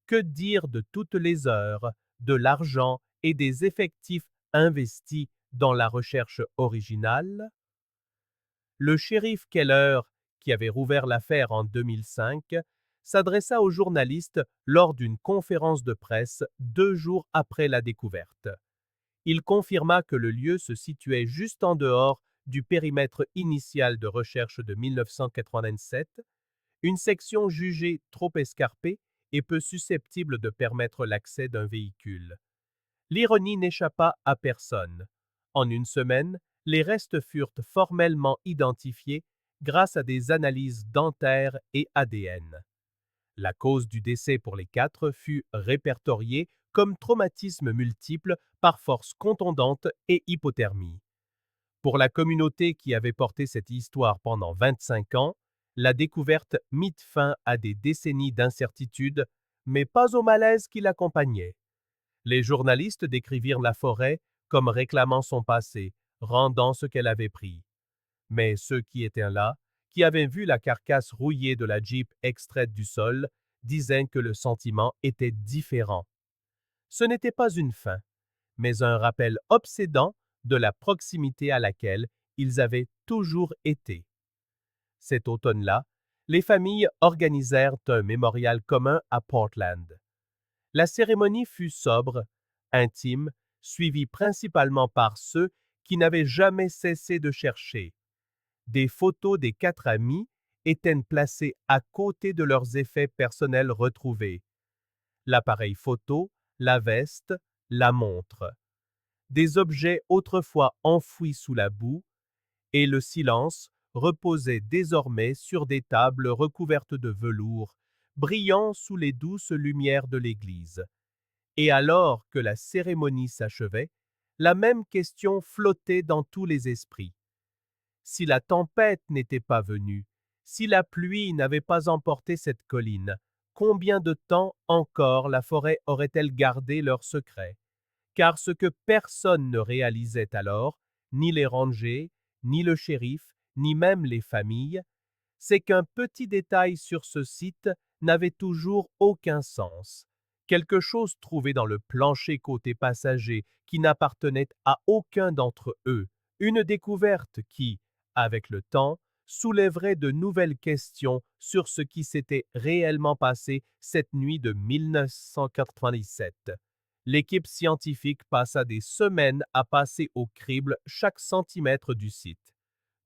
que dire de toutes les heures, de l'argent et des effectifs investis dans la recherche originale? Le shérif Keller, qui avait rouvert l'affaire en 2005, s'adressa aux journalistes lors d'une conférence de presse 2 jours après la découverte. Il confirma que le lieu se situait juste en dehors du périmètre initial de recherche de 1987, une section jugée trop escarpée et peu susceptible de permettre l'accès d'un véhicule. L'ironie n'échappa à personne. En une semaine, les restes furent formellement identifiés grâce à des analyses dentaires et ADN. La cause du décès pour les quatre fut répertoriée comme traumatisme multiple par force contondante et hypothermie. Pour la communauté qui avait porté cette histoire pendant 25 ans, la découverte mit fin à des décennies d'incertitude, mais pas au malaise qui l'accompagnait. Les journalistes décrivirent la forêt comme réclamant son passé, rendant ce qu'elle avait pris. Mais ceux qui étaient là, qui avaient vu la carcasse rouillée de la Jeep extraite du sol, disaient que le sentiment était différent. Ce n'était pas une fin, mais un rappel obsédant de la proximité à laquelle ils avaient toujours été. Cet automne-là, les familles organisèrent un mémorial commun à Portland. La cérémonie fut sobre, intime, suivie principalement par ceux qui n'avaient jamais cessé de chercher. Des photos des quatre amis étaient placées à côté de leurs effets personnels retrouvés. L'appareil photo, la veste, la montre. Des objets autrefois enfouis sous la boue, et le silence reposait désormais sur des tables recouvertes de velours, brillant sous les douces lumières de l'église. Et alors que la cérémonie s'achevait, la même question flottait dans tous les esprits. Si la tempête n'était pas venue, si la pluie n'avait pas emporté cette colline, combien de temps encore la forêt aurait-elle gardé leur secret? Car ce que personne ne réalisait alors, ni les rangers, ni le shérif, ni même les familles, c'est qu'un petit détail sur ce site n'avait toujours aucun sens. Quelque chose trouvé dans le plancher côté passager qui n'appartenait à aucun d'entre eux. Une découverte qui, avec le temps, soulèverait de nouvelles questions sur ce qui s'était réellement passé cette nuit de 1997. L'équipe scientifique passa des semaines à passer au crible chaque centimètre du site,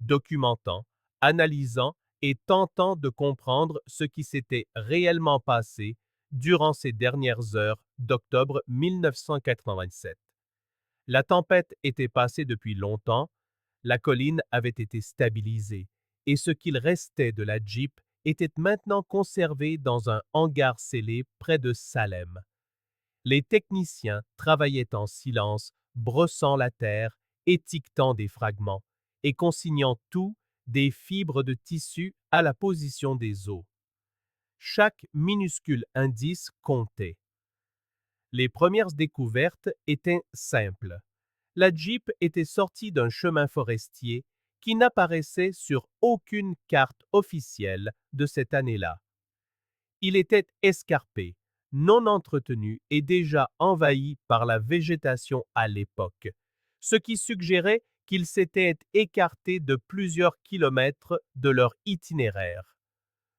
documentant, analysant et tentant de comprendre ce qui s'était réellement passé durant ces dernières heures d'octobre 1987. La tempête était passée depuis longtemps, la colline avait été stabilisée et ce qu'il restait de la Jeep était maintenant conservé dans un hangar scellé près de Salem. Les techniciens travaillaient en silence, brossant la terre, étiquetant des fragments et consignant tout des fibres de tissu à la position des os. Chaque minuscule indice comptait. Les premières découvertes étaient simples. La Jeep était sortie d'un chemin forestier qui n'apparaissait sur aucune carte officielle de cette année-là. Il était escarpé, non entretenu et déjà envahi par la végétation à l'époque, ce qui suggérait qu'il s'était écarté de plusieurs kilomètres de leur itinéraire.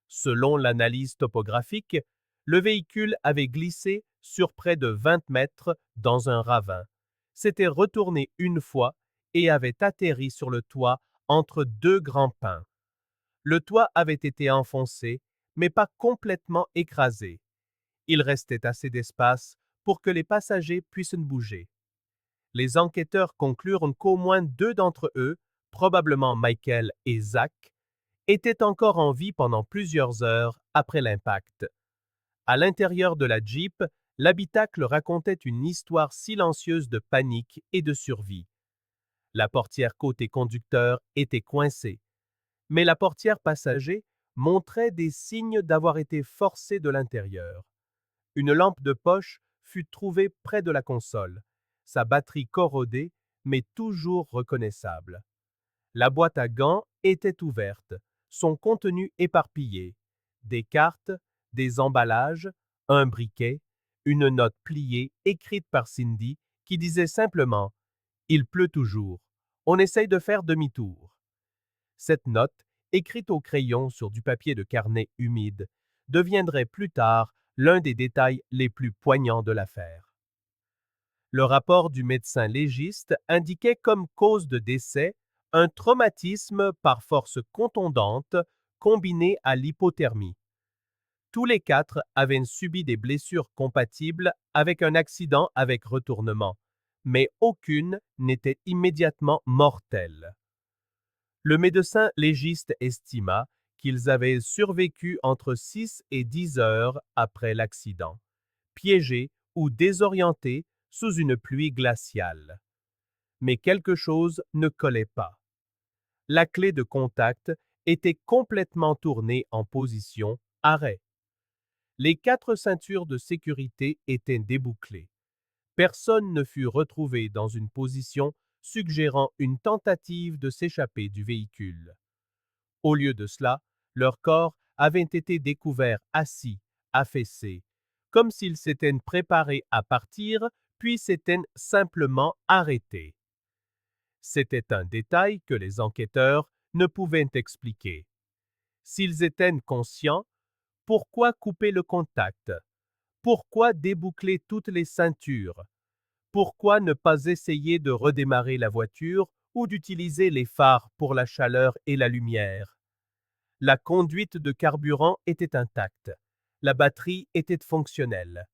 Selon l'analyse topographique, le véhicule avait glissé sur près de 20 mètres dans un ravin, s'était retourné une fois et avait atterri sur le toit entre deux grands pins. Le toit avait été enfoncé, mais pas complètement écrasé. Il restait assez d'espace pour que les passagers puissent bouger. Les enquêteurs conclurent qu'au moins deux d'entre eux, probablement Michael et Zach, étaient encore en vie pendant plusieurs heures après l'impact. À l'intérieur de la Jeep, l'habitacle racontait une histoire silencieuse de panique et de survie. La portière côté conducteur était coincée, mais la portière passager montrait des signes d'avoir été forcée de l'intérieur. Une lampe de poche fut trouvée près de la console, sa batterie corrodée, mais toujours reconnaissable. La boîte à gants était ouverte, son contenu éparpillé. Des cartes, des emballages, un briquet, une note pliée écrite par Cindy qui disait simplement « Il pleut toujours. On essaye de faire demi-tour. » Cette note, écrite au crayon sur du papier de carnet humide, deviendrait plus tard l'un des détails les plus poignants de l'affaire. Le rapport du médecin légiste indiquait comme cause de décès un traumatisme par force contondante combiné à l'hypothermie. Tous les quatre avaient subi des blessures compatibles avec un accident avec retournement, mais aucune n'était immédiatement mortelle. Le médecin légiste estima qu'ils avaient survécu entre 6 et 10 heures après l'accident, piégés ou désorientés sous une pluie glaciale. Mais quelque chose ne collait pas. La clé de contact était complètement tournée en position arrêt. Les 4 ceintures de sécurité étaient débouclées. Personne ne fut retrouvé dans une position suggérant une tentative de s'échapper du véhicule. Au lieu de cela, leurs corps avaient été découverts assis, affaissés, comme s'ils s'étaient préparés à partir, puis s'étaient simplement arrêtés. C'était un détail que les enquêteurs ne pouvaient expliquer. S'ils étaient conscients, pourquoi couper le contact? Pourquoi déboucler toutes les ceintures? Pourquoi ne pas essayer de redémarrer la voiture ou d'utiliser les phares pour la chaleur et la lumière? La conduite de carburant était intacte. La batterie était fonctionnelle.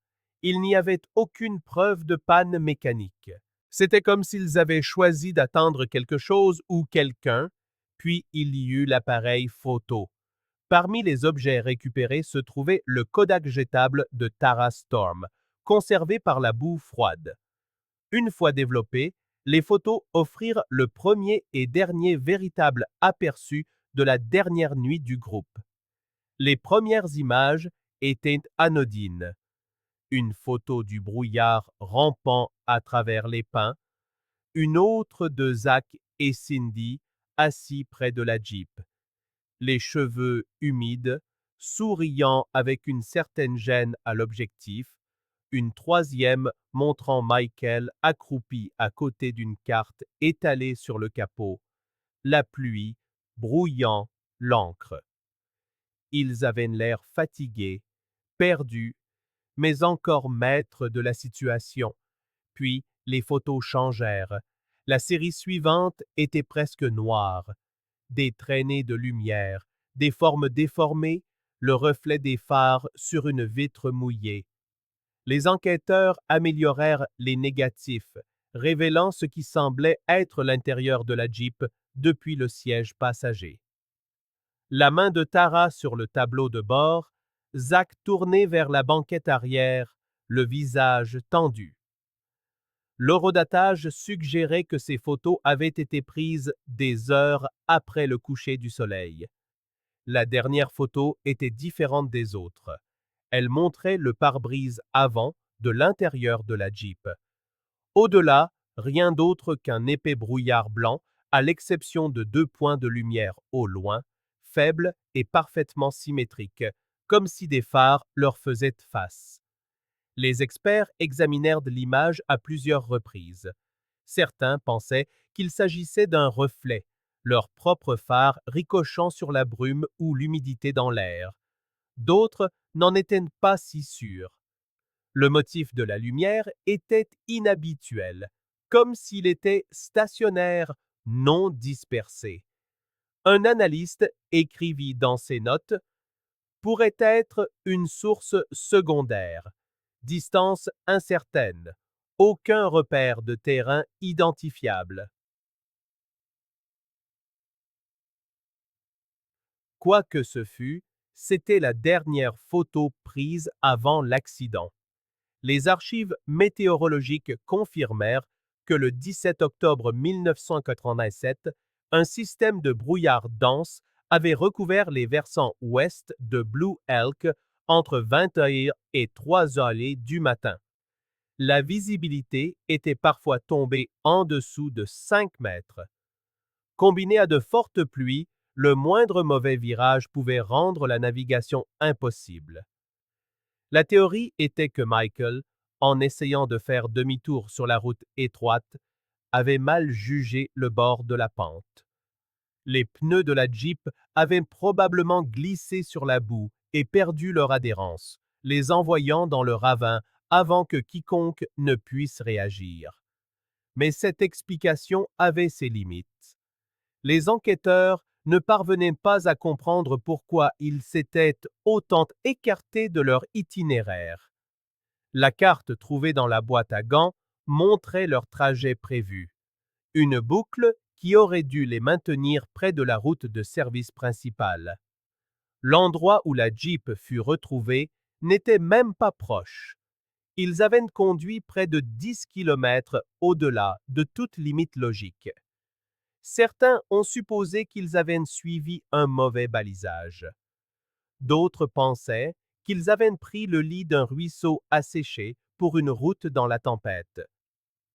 Il n'y avait aucune preuve de panne mécanique. C'était comme s'ils avaient choisi d'attendre quelque chose ou quelqu'un, puis il y eut l'appareil photo. Parmi les objets récupérés se trouvait le Kodak jetable de Tara Storm, conservé par la boue froide. Une fois développées, les photos offrirent le premier et dernier véritable aperçu de la dernière nuit du groupe. Les premières images étaient anodines. Une photo du brouillard rampant à travers les pins, une autre de Zach et Cindy assis près de la Jeep, les cheveux humides, souriant avec une certaine gêne à l'objectif, une troisième montrant Michael accroupi à côté d'une carte étalée sur le capot, la pluie brouillant l'encre. Ils avaient l'air fatigués, perdus, mais encore maîtres de la situation. Puis les photos changèrent. La série suivante était presque noire. Des traînées de lumière, des formes déformées, le reflet des phares sur une vitre mouillée. Les enquêteurs améliorèrent les négatifs, révélant ce qui semblait être l'intérieur de la Jeep depuis le siège passager. La main de Tara sur le tableau de bord, Zach tourné vers la banquette arrière, le visage tendu. L'horodatage suggérait que ces photos avaient été prises des heures après le coucher du soleil. La dernière photo était différente des autres. Elle montrait le pare-brise avant de l'intérieur de la Jeep. Au-delà, rien d'autre qu'un épais brouillard blanc, à l'exception de 2 points de lumière au loin, faibles et parfaitement symétriques, comme si des phares leur faisaient face. Les experts examinèrent l'image à plusieurs reprises. Certains pensaient qu'il s'agissait d'un reflet, leur propre phare ricochant sur la brume ou l'humidité dans l'air. D'autres n'en étaient pas si sûrs. Le motif de la lumière était inhabituel, comme s'il était stationnaire, non dispersé. Un analyste écrivit dans ses notes pourrait être une source secondaire, distance incertaine, aucun repère de terrain identifiable. Quoi que ce fût, c'était la dernière photo prise avant l'accident. Les archives météorologiques confirmèrent que le 17 octobre 1987, un système de brouillard dense avait recouvert les versants ouest de Blue Elk entre 20h et 3h du matin. La visibilité était parfois tombée en dessous de 5 mètres. Combiné à de fortes pluies, le moindre mauvais virage pouvait rendre la navigation impossible. La théorie était que Michael, en essayant de faire demi-tour sur la route étroite, avait mal jugé le bord de la pente. Les pneus de la Jeep avaient probablement glissé sur la boue et perdu leur adhérence, les envoyant dans le ravin avant que quiconque ne puisse réagir. Mais cette explication avait ses limites. Les enquêteurs ne parvenaient pas à comprendre pourquoi ils s'étaient autant écartés de leur itinéraire. La carte trouvée dans la boîte à gants montrait leur trajet prévu. Une boucle qui aurait dû les maintenir près de la route de service principale. L'endroit où la Jeep fut retrouvée n'était même pas proche. Ils avaient conduit près de 10 kilomètres au-delà de toute limite logique. Certains ont supposé qu'ils avaient suivi un mauvais balisage. D'autres pensaient qu'ils avaient pris le lit d'un ruisseau asséché pour une route dans la tempête.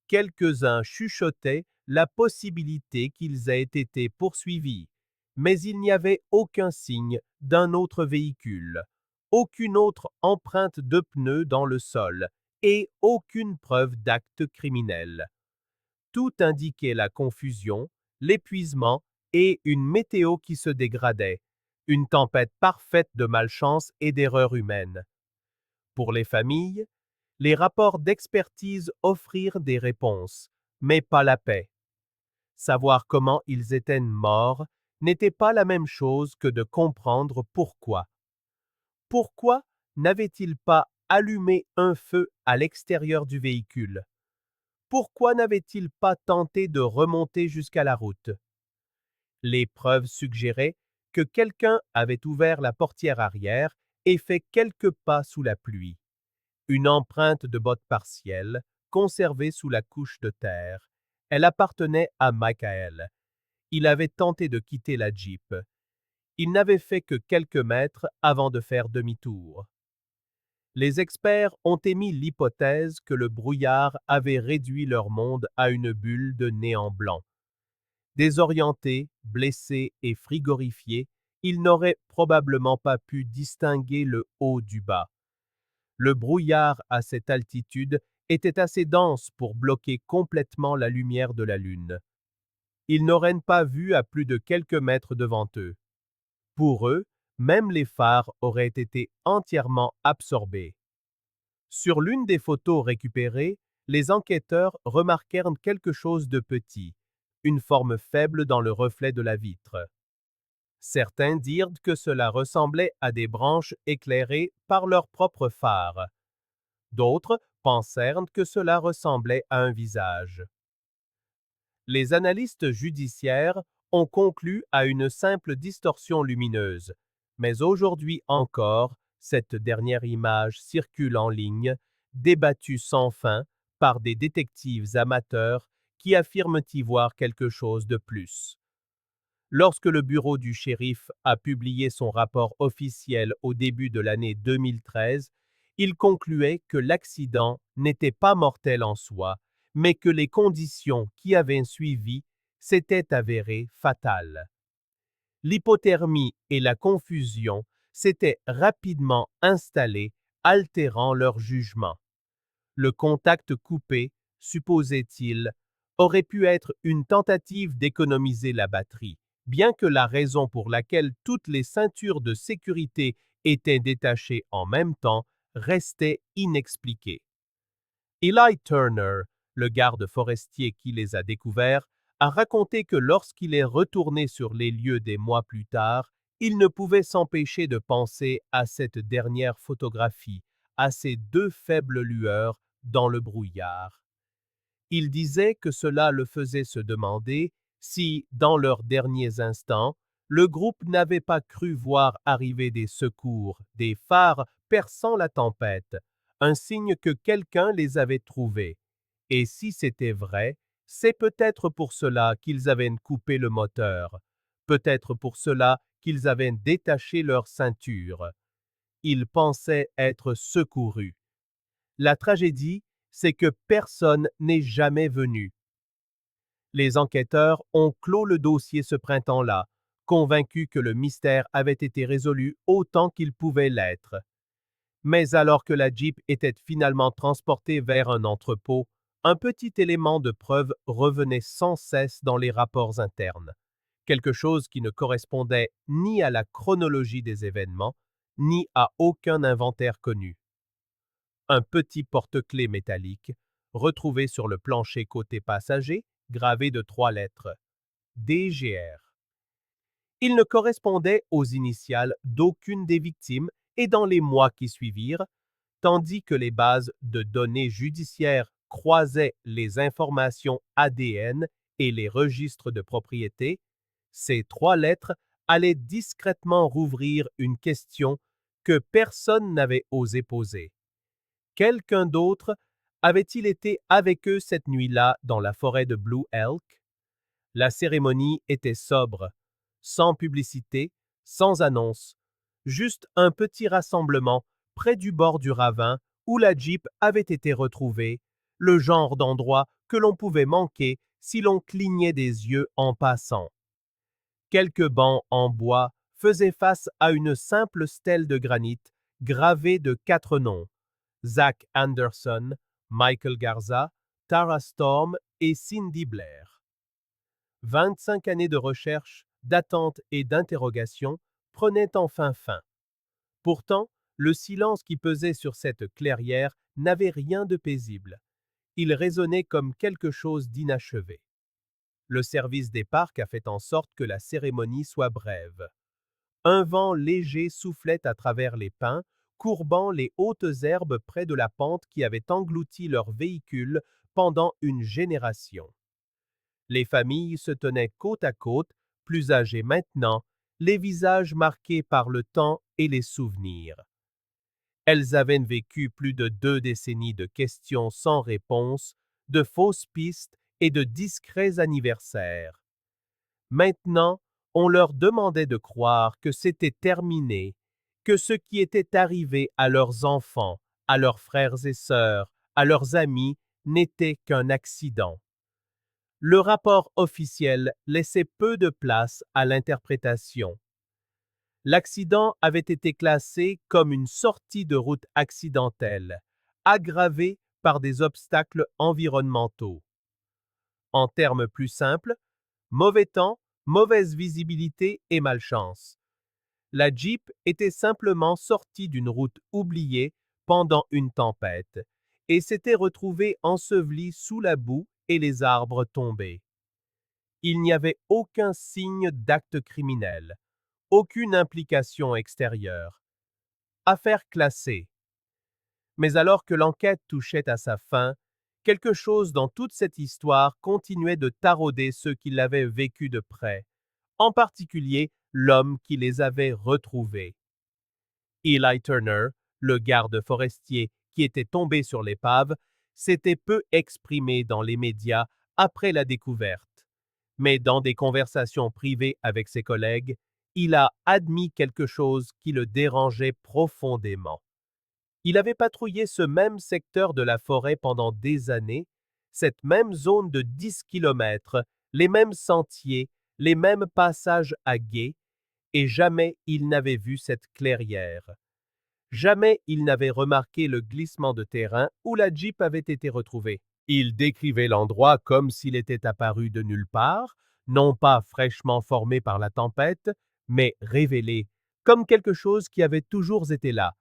Quelques-uns chuchotaient la possibilité qu'ils aient été poursuivis, mais il n'y avait aucun signe d'un autre véhicule, aucune autre empreinte de pneus dans le sol et aucune preuve d'acte criminel. Tout indiquait la confusion, l'épuisement et une météo qui se dégradait, une tempête parfaite de malchance et d'erreurs humaines. Pour les familles, les rapports d'expertise offrirent des réponses, mais pas la paix. Savoir comment ils étaient morts n'était pas la même chose que de comprendre pourquoi. Pourquoi n'avaient-ils pas allumé un feu à l'extérieur du véhicule? Pourquoi n'avaient-ils pas tenté de remonter jusqu'à la route? Les preuves suggéraient que quelqu'un avait ouvert la portière arrière et fait quelques pas sous la pluie. Une empreinte de botte partielle, conservée sous la couche de terre. Elle appartenait à Michael. Il avait tenté de quitter la Jeep. Il n'avait fait que quelques mètres avant de faire demi-tour. Les experts ont émis l'hypothèse que le brouillard avait réduit leur monde à une bulle de néant blanc. Désorientés, blessés et frigorifiés, ils n'auraient probablement pas pu distinguer le haut du bas. Le brouillard à cette altitude était assez dense pour bloquer complètement la lumière de la Lune. Ils n'auraient pas vu à plus de quelques mètres devant eux. Pour eux, même les phares auraient été entièrement absorbés. Sur l'une des photos récupérées, les enquêteurs remarquèrent quelque chose de petit, une forme faible dans le reflet de la vitre. Certains dirent que cela ressemblait à des branches éclairées par leur propre phare. D'autres pensèrent que cela ressemblait à un visage. Les analystes judiciaires ont conclu à une simple distorsion lumineuse, mais aujourd'hui encore, cette dernière image circule en ligne, débattue sans fin par des détectives amateurs qui affirment y voir quelque chose de plus. Lorsque le bureau du shérif a publié son rapport officiel au début de l'année 2013, Il concluait que l'accident n'était pas mortel en soi, mais que les conditions qui avaient suivi s'étaient avérées fatales. L'hypothermie et la confusion s'étaient rapidement installées, altérant leur jugement. Le contact coupé, supposait-il, aurait pu être une tentative d'économiser la batterie, bien que la raison pour laquelle toutes les ceintures de sécurité étaient détachées en même temps restait inexpliquée. Eli Turner, le garde forestier qui les a découverts, a raconté que lorsqu'il est retourné sur les lieux des mois plus tard, il ne pouvait s'empêcher de penser à cette dernière photographie, à ces deux faibles lueurs dans le brouillard. Il disait que cela le faisait se demander si, dans leurs derniers instants, le groupe n'avait pas cru voir arriver des secours, des phares perçant la tempête, un signe que quelqu'un les avait trouvés. Et si c'était vrai, c'est peut-être pour cela qu'ils avaient coupé le moteur, peut-être pour cela qu'ils avaient détaché leur ceinture. Ils pensaient être secourus. La tragédie, c'est que personne n'est jamais venu. Les enquêteurs ont clos le dossier ce printemps-là, convaincus que le mystère avait été résolu autant qu'il pouvait l'être. Mais alors que la Jeep était finalement transportée vers un entrepôt, un petit élément de preuve revenait sans cesse dans les rapports internes. Quelque chose qui ne correspondait ni à la chronologie des événements, ni à aucun inventaire connu. Un petit porte-clés métallique, retrouvé sur le plancher côté passager, gravé de 3 lettres. DGR. Il ne correspondait aux initiales d'aucune des victimes et dans les mois qui suivirent, tandis que les bases de données judiciaires croisaient les informations ADN et les registres de propriété, ces 3 lettres allaient discrètement rouvrir une question que personne n'avait osé poser. Quelqu'un d'autre avait-il été avec eux cette nuit-là dans la forêt de Blue Elk? La cérémonie était sobre, sans publicité, sans annonce, juste un petit rassemblement près du bord du ravin où la Jeep avait été retrouvée, le genre d'endroit que l'on pouvait manquer si l'on clignait des yeux en passant. Quelques bancs en bois faisaient face à une simple stèle de granit gravée de 4 noms: Zach Anderson, Michael Garza, Tara Storm et Cindy Blair. 25 années de recherche, d'attente et d'interrogation prenaient enfin fin. Pourtant, le silence qui pesait sur cette clairière n'avait rien de paisible. Il résonnait comme quelque chose d'inachevé. Le service des parcs a fait en sorte que la cérémonie soit brève. Un vent léger soufflait à travers les pins, courbant les hautes herbes près de la pente qui avait englouti leur véhicule pendant une génération. Les familles se tenaient côte à côte, plus âgées maintenant, les visages marqués par le temps et les souvenirs. Elles avaient vécu plus de 2 décennies de questions sans réponse, de fausses pistes et de discrets anniversaires. Maintenant, on leur demandait de croire que c'était terminé, que ce qui était arrivé à leurs enfants, à leurs frères et sœurs, à leurs amis, n'était qu'un accident. Le rapport officiel laissait peu de place à l'interprétation. L'accident avait été classé comme une sortie de route accidentelle, aggravée par des obstacles environnementaux. En termes plus simples, mauvais temps, mauvaise visibilité et malchance. La Jeep était simplement sortie d'une route oubliée pendant une tempête et s'était retrouvée ensevelie sous la boue et les arbres tombés. Il n'y avait aucun signe d'acte criminel, aucune implication extérieure. Affaire classée. Mais alors que l'enquête touchait à sa fin, quelque chose dans toute cette histoire continuait de tarauder ceux qui l'avaient vécu de près, en particulier l'homme qui les avait retrouvés. Eli Turner, le garde forestier qui était tombé sur l'épave, s'était peu exprimé dans les médias après la découverte. Mais dans des conversations privées avec ses collègues, il a admis quelque chose qui le dérangeait profondément. Il avait patrouillé ce même secteur de la forêt pendant des années, cette même zone de 10 kilomètres, les mêmes sentiers, les mêmes passages à guet, et jamais il n'avait vu cette clairière. Jamais il n'avait remarqué le glissement de terrain où la Jeep avait été retrouvée. Il décrivait l'endroit comme s'il était apparu de nulle part, non pas fraîchement formé par la tempête, mais révélé, comme quelque chose qui avait toujours été là,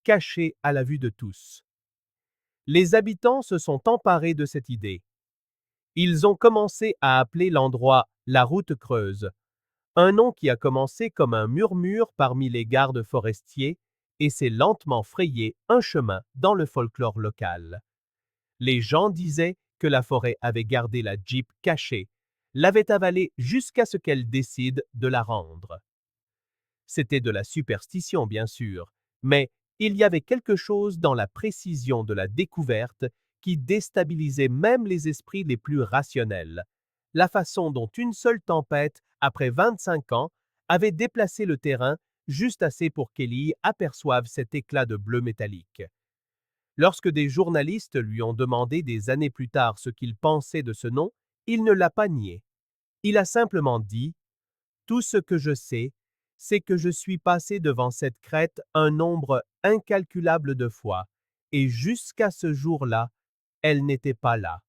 caché à la vue de tous. Les habitants se sont emparés de cette idée. Ils ont commencé à appeler l'endroit la route creuse, un nom qui a commencé comme un murmure parmi les gardes forestiers et s'est lentement frayé un chemin dans le folklore local. Les gens disaient que la forêt avait gardé la Jeep cachée, l'avait avalée jusqu'à ce qu'elle décide de la rendre. C'était de la superstition, bien sûr, mais il y avait quelque chose dans la précision de la découverte qui déstabilisait même les esprits les plus rationnels. La façon dont une seule tempête, après 25 ans, avait déplacé le terrain juste assez pour qu'Ellie aperçoive cet éclat de bleu métallique. Lorsque des journalistes lui ont demandé des années plus tard ce qu'il pensait de ce nom, il ne l'a pas nié. Il a simplement dit « Tout ce que je sais, c'est que je suis passé devant cette crête un nombre incalculable de fois, et jusqu'à ce jour-là, elle n'était pas là. »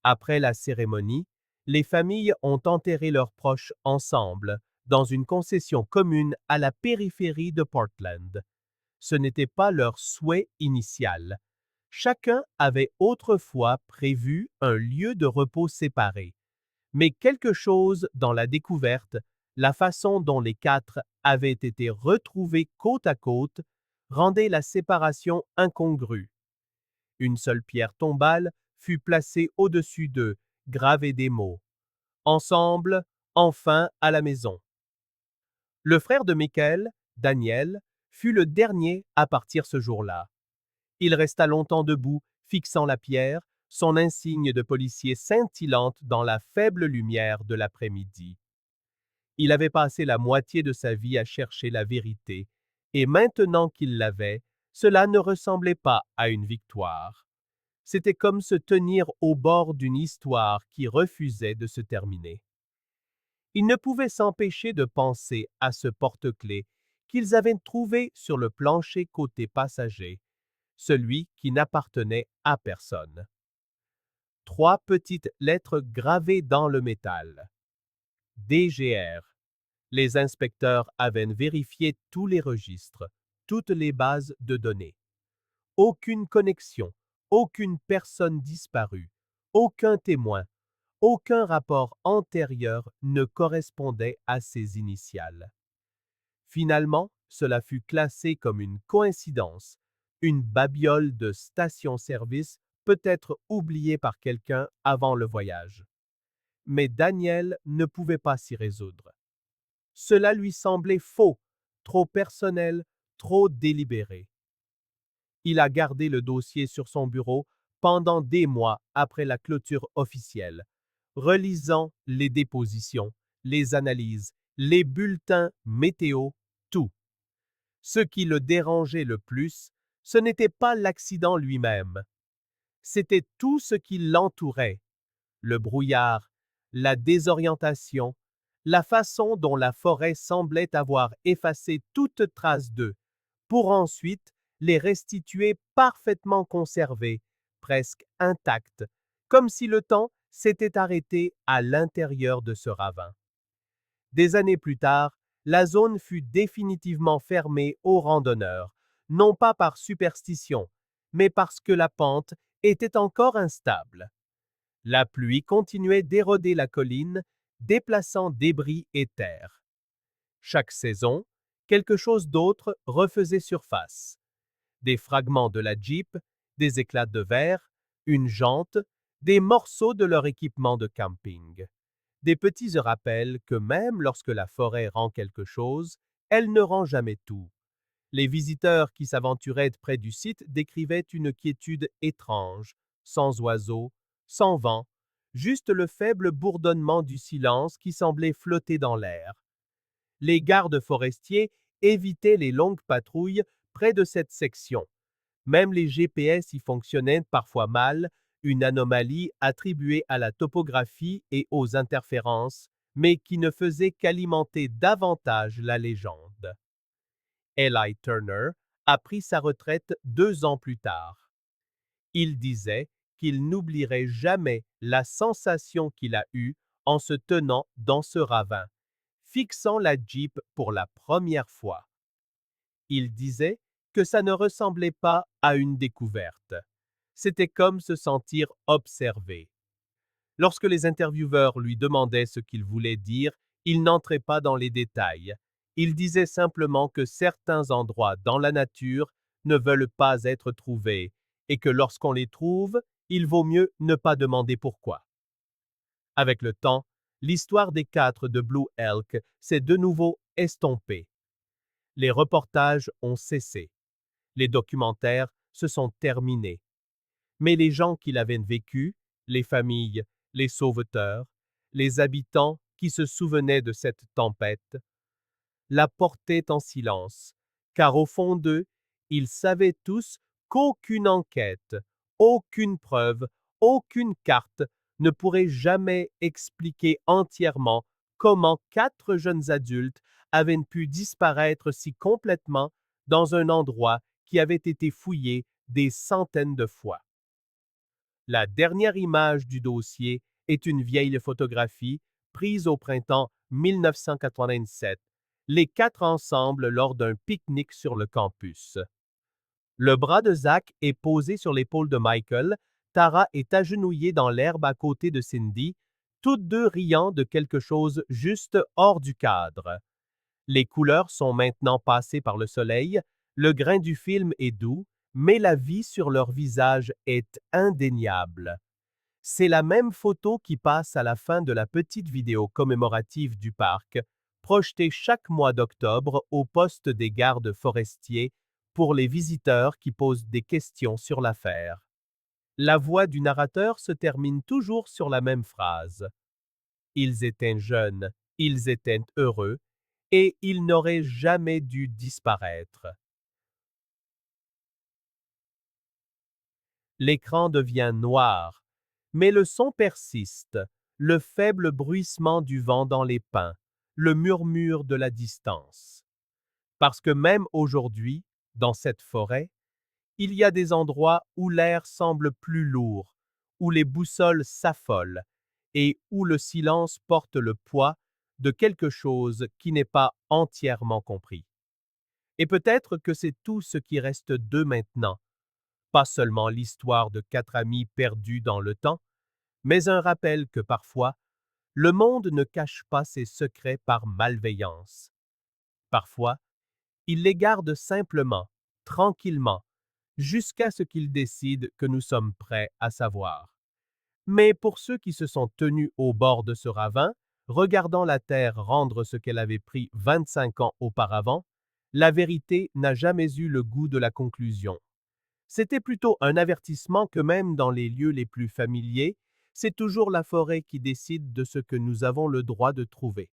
Après la cérémonie, les familles ont enterré leurs proches ensemble, dans une concession commune à la périphérie de Portland. Ce n'était pas leur souhait initial. Chacun avait autrefois prévu un lieu de repos séparé. Mais quelque chose dans la découverte, la façon dont les quatre avaient été retrouvés côte à côte, rendait la séparation incongrue. Une seule pierre tombale fut placée au-dessus d'eux, gravée des mots. Ensemble, enfin à la maison. Le frère de Michael, Daniel, fut le dernier à partir ce jour-là. Il resta longtemps debout, fixant la pierre, son insigne de policier scintillante dans la faible lumière de l'après-midi. Il avait passé la moitié de sa vie à chercher la vérité, et maintenant qu'il l'avait, cela ne ressemblait pas à une victoire. C'était comme se tenir au bord d'une histoire qui refusait de se terminer. Il ne pouvait s'empêcher de penser à ce porte-clés qu'ils avaient trouvé sur le plancher côté passager, celui qui n'appartenait à personne. 3 petites lettres gravées dans le métal. DGR. Les inspecteurs avaient vérifié tous les registres, toutes les bases de données. Aucune connexion, aucune personne disparue, aucun témoin, aucun rapport antérieur ne correspondait à ces initiales. Finalement, cela fut classé comme une coïncidence, une babiole de station-service peut-être oubliée par quelqu'un avant le voyage. Mais Daniel ne pouvait pas s'y résoudre. Cela lui semblait faux, trop personnel, trop délibéré. Il a gardé le dossier sur son bureau pendant des mois après la clôture officielle, relisant les dépositions, les analyses, les bulletins météo, tout. Ce qui le dérangeait le plus, ce n'était pas l'accident lui-même. C'était tout ce qui l'entourait. Le brouillard, la désorientation, la façon dont la forêt semblait avoir effacé toute trace d'eux, pour ensuite les restituer parfaitement conservés, presque intacts, comme si le temps s'était arrêté à l'intérieur de ce ravin. Des années plus tard, la zone fut définitivement fermée aux randonneurs, non pas par superstition, mais parce que la pente était encore instable. La pluie continuait d'éroder la colline, déplaçant débris et terre. Chaque saison, quelque chose d'autre refaisait surface. Des fragments de la Jeep, des éclats de verre, une jante, des morceaux de leur équipement de camping. Des petits rappels que même lorsque la forêt rend quelque chose, elle ne rend jamais tout. Les visiteurs qui s'aventuraient près du site décrivaient une quiétude étrange, sans oiseaux, sans vent, juste le faible bourdonnement du silence qui semblait flotter dans l'air. Les gardes forestiers évitaient les longues patrouilles près de cette section, Même les GPS y fonctionnaient parfois mal, une anomalie attribuée à la topographie et aux interférences, mais qui ne faisait qu'alimenter davantage la légende. Eli Turner a pris sa retraite 2 ans plus tard. Il disait qu'il n'oublierait jamais la sensation qu'il a eue en se tenant dans ce ravin, fixant la Jeep pour la première fois. Il disait que ça ne ressemblait pas à une découverte. C'était comme se sentir observé. Lorsque les intervieweurs lui demandaient ce qu'il voulait dire, il n'entrait pas dans les détails. Il disait simplement que certains endroits dans la nature ne veulent pas être trouvés et que lorsqu'on les trouve, il vaut mieux ne pas demander pourquoi. Avec le temps, l'histoire des 4 de Blue Elk s'est de nouveau estompée. Les reportages ont cessé. Les documentaires se sont terminés. Mais les gens qui l'avaient vécu, les familles, les sauveteurs, les habitants qui se souvenaient de cette tempête, la portaient en silence, car au fond d'eux, ils savaient tous qu'aucune enquête, aucune preuve, aucune carte ne pourrait jamais expliquer entièrement comment 4 jeunes adultes avaient pu disparaître si complètement dans un endroit qui avait été fouillé des centaines de fois. La dernière image du dossier est une vieille photographie prise au printemps 1987, les 4 ensemble lors d'un pique-nique sur le campus. Le bras de Zach est posé sur l'épaule de Michael, Tara est agenouillée dans l'herbe à côté de Cindy, toutes deux riant de quelque chose juste hors du cadre. Les couleurs sont maintenant passées par le soleil, le grain du film est doux, mais la vie sur leur visage est indéniable. C'est la même photo qui passe à la fin de la petite vidéo commémorative du parc, projetée chaque mois d'octobre au poste des gardes forestiers pour les visiteurs qui posent des questions sur l'affaire. La voix du narrateur se termine toujours sur la même phrase. Ils étaient jeunes, ils étaient heureux, et ils n'auraient jamais dû disparaître. L'écran devient noir, mais le son persiste, le faible bruissement du vent dans les pins, le murmure de la distance. Parce que même aujourd'hui, dans cette forêt, il y a des endroits où l'air semble plus lourd, où les boussoles s'affolent et où le silence porte le poids de quelque chose qui n'est pas entièrement compris. Et peut-être que c'est tout ce qui reste d'eux maintenant, pas seulement l'histoire de 4 amis perdus dans le temps, mais un rappel que parfois, le monde ne cache pas ses secrets par malveillance. Parfois, il les garde simplement, tranquillement, jusqu'à ce qu'il décide que nous sommes prêts à savoir. Mais pour ceux qui se sont tenus au bord de ce ravin, regardant la Terre rendre ce qu'elle avait pris 25 ans auparavant, la vérité n'a jamais eu le goût de la conclusion. C'était plutôt un avertissement que même dans les lieux les plus familiers, c'est toujours la forêt qui décide de ce que nous avons le droit de trouver.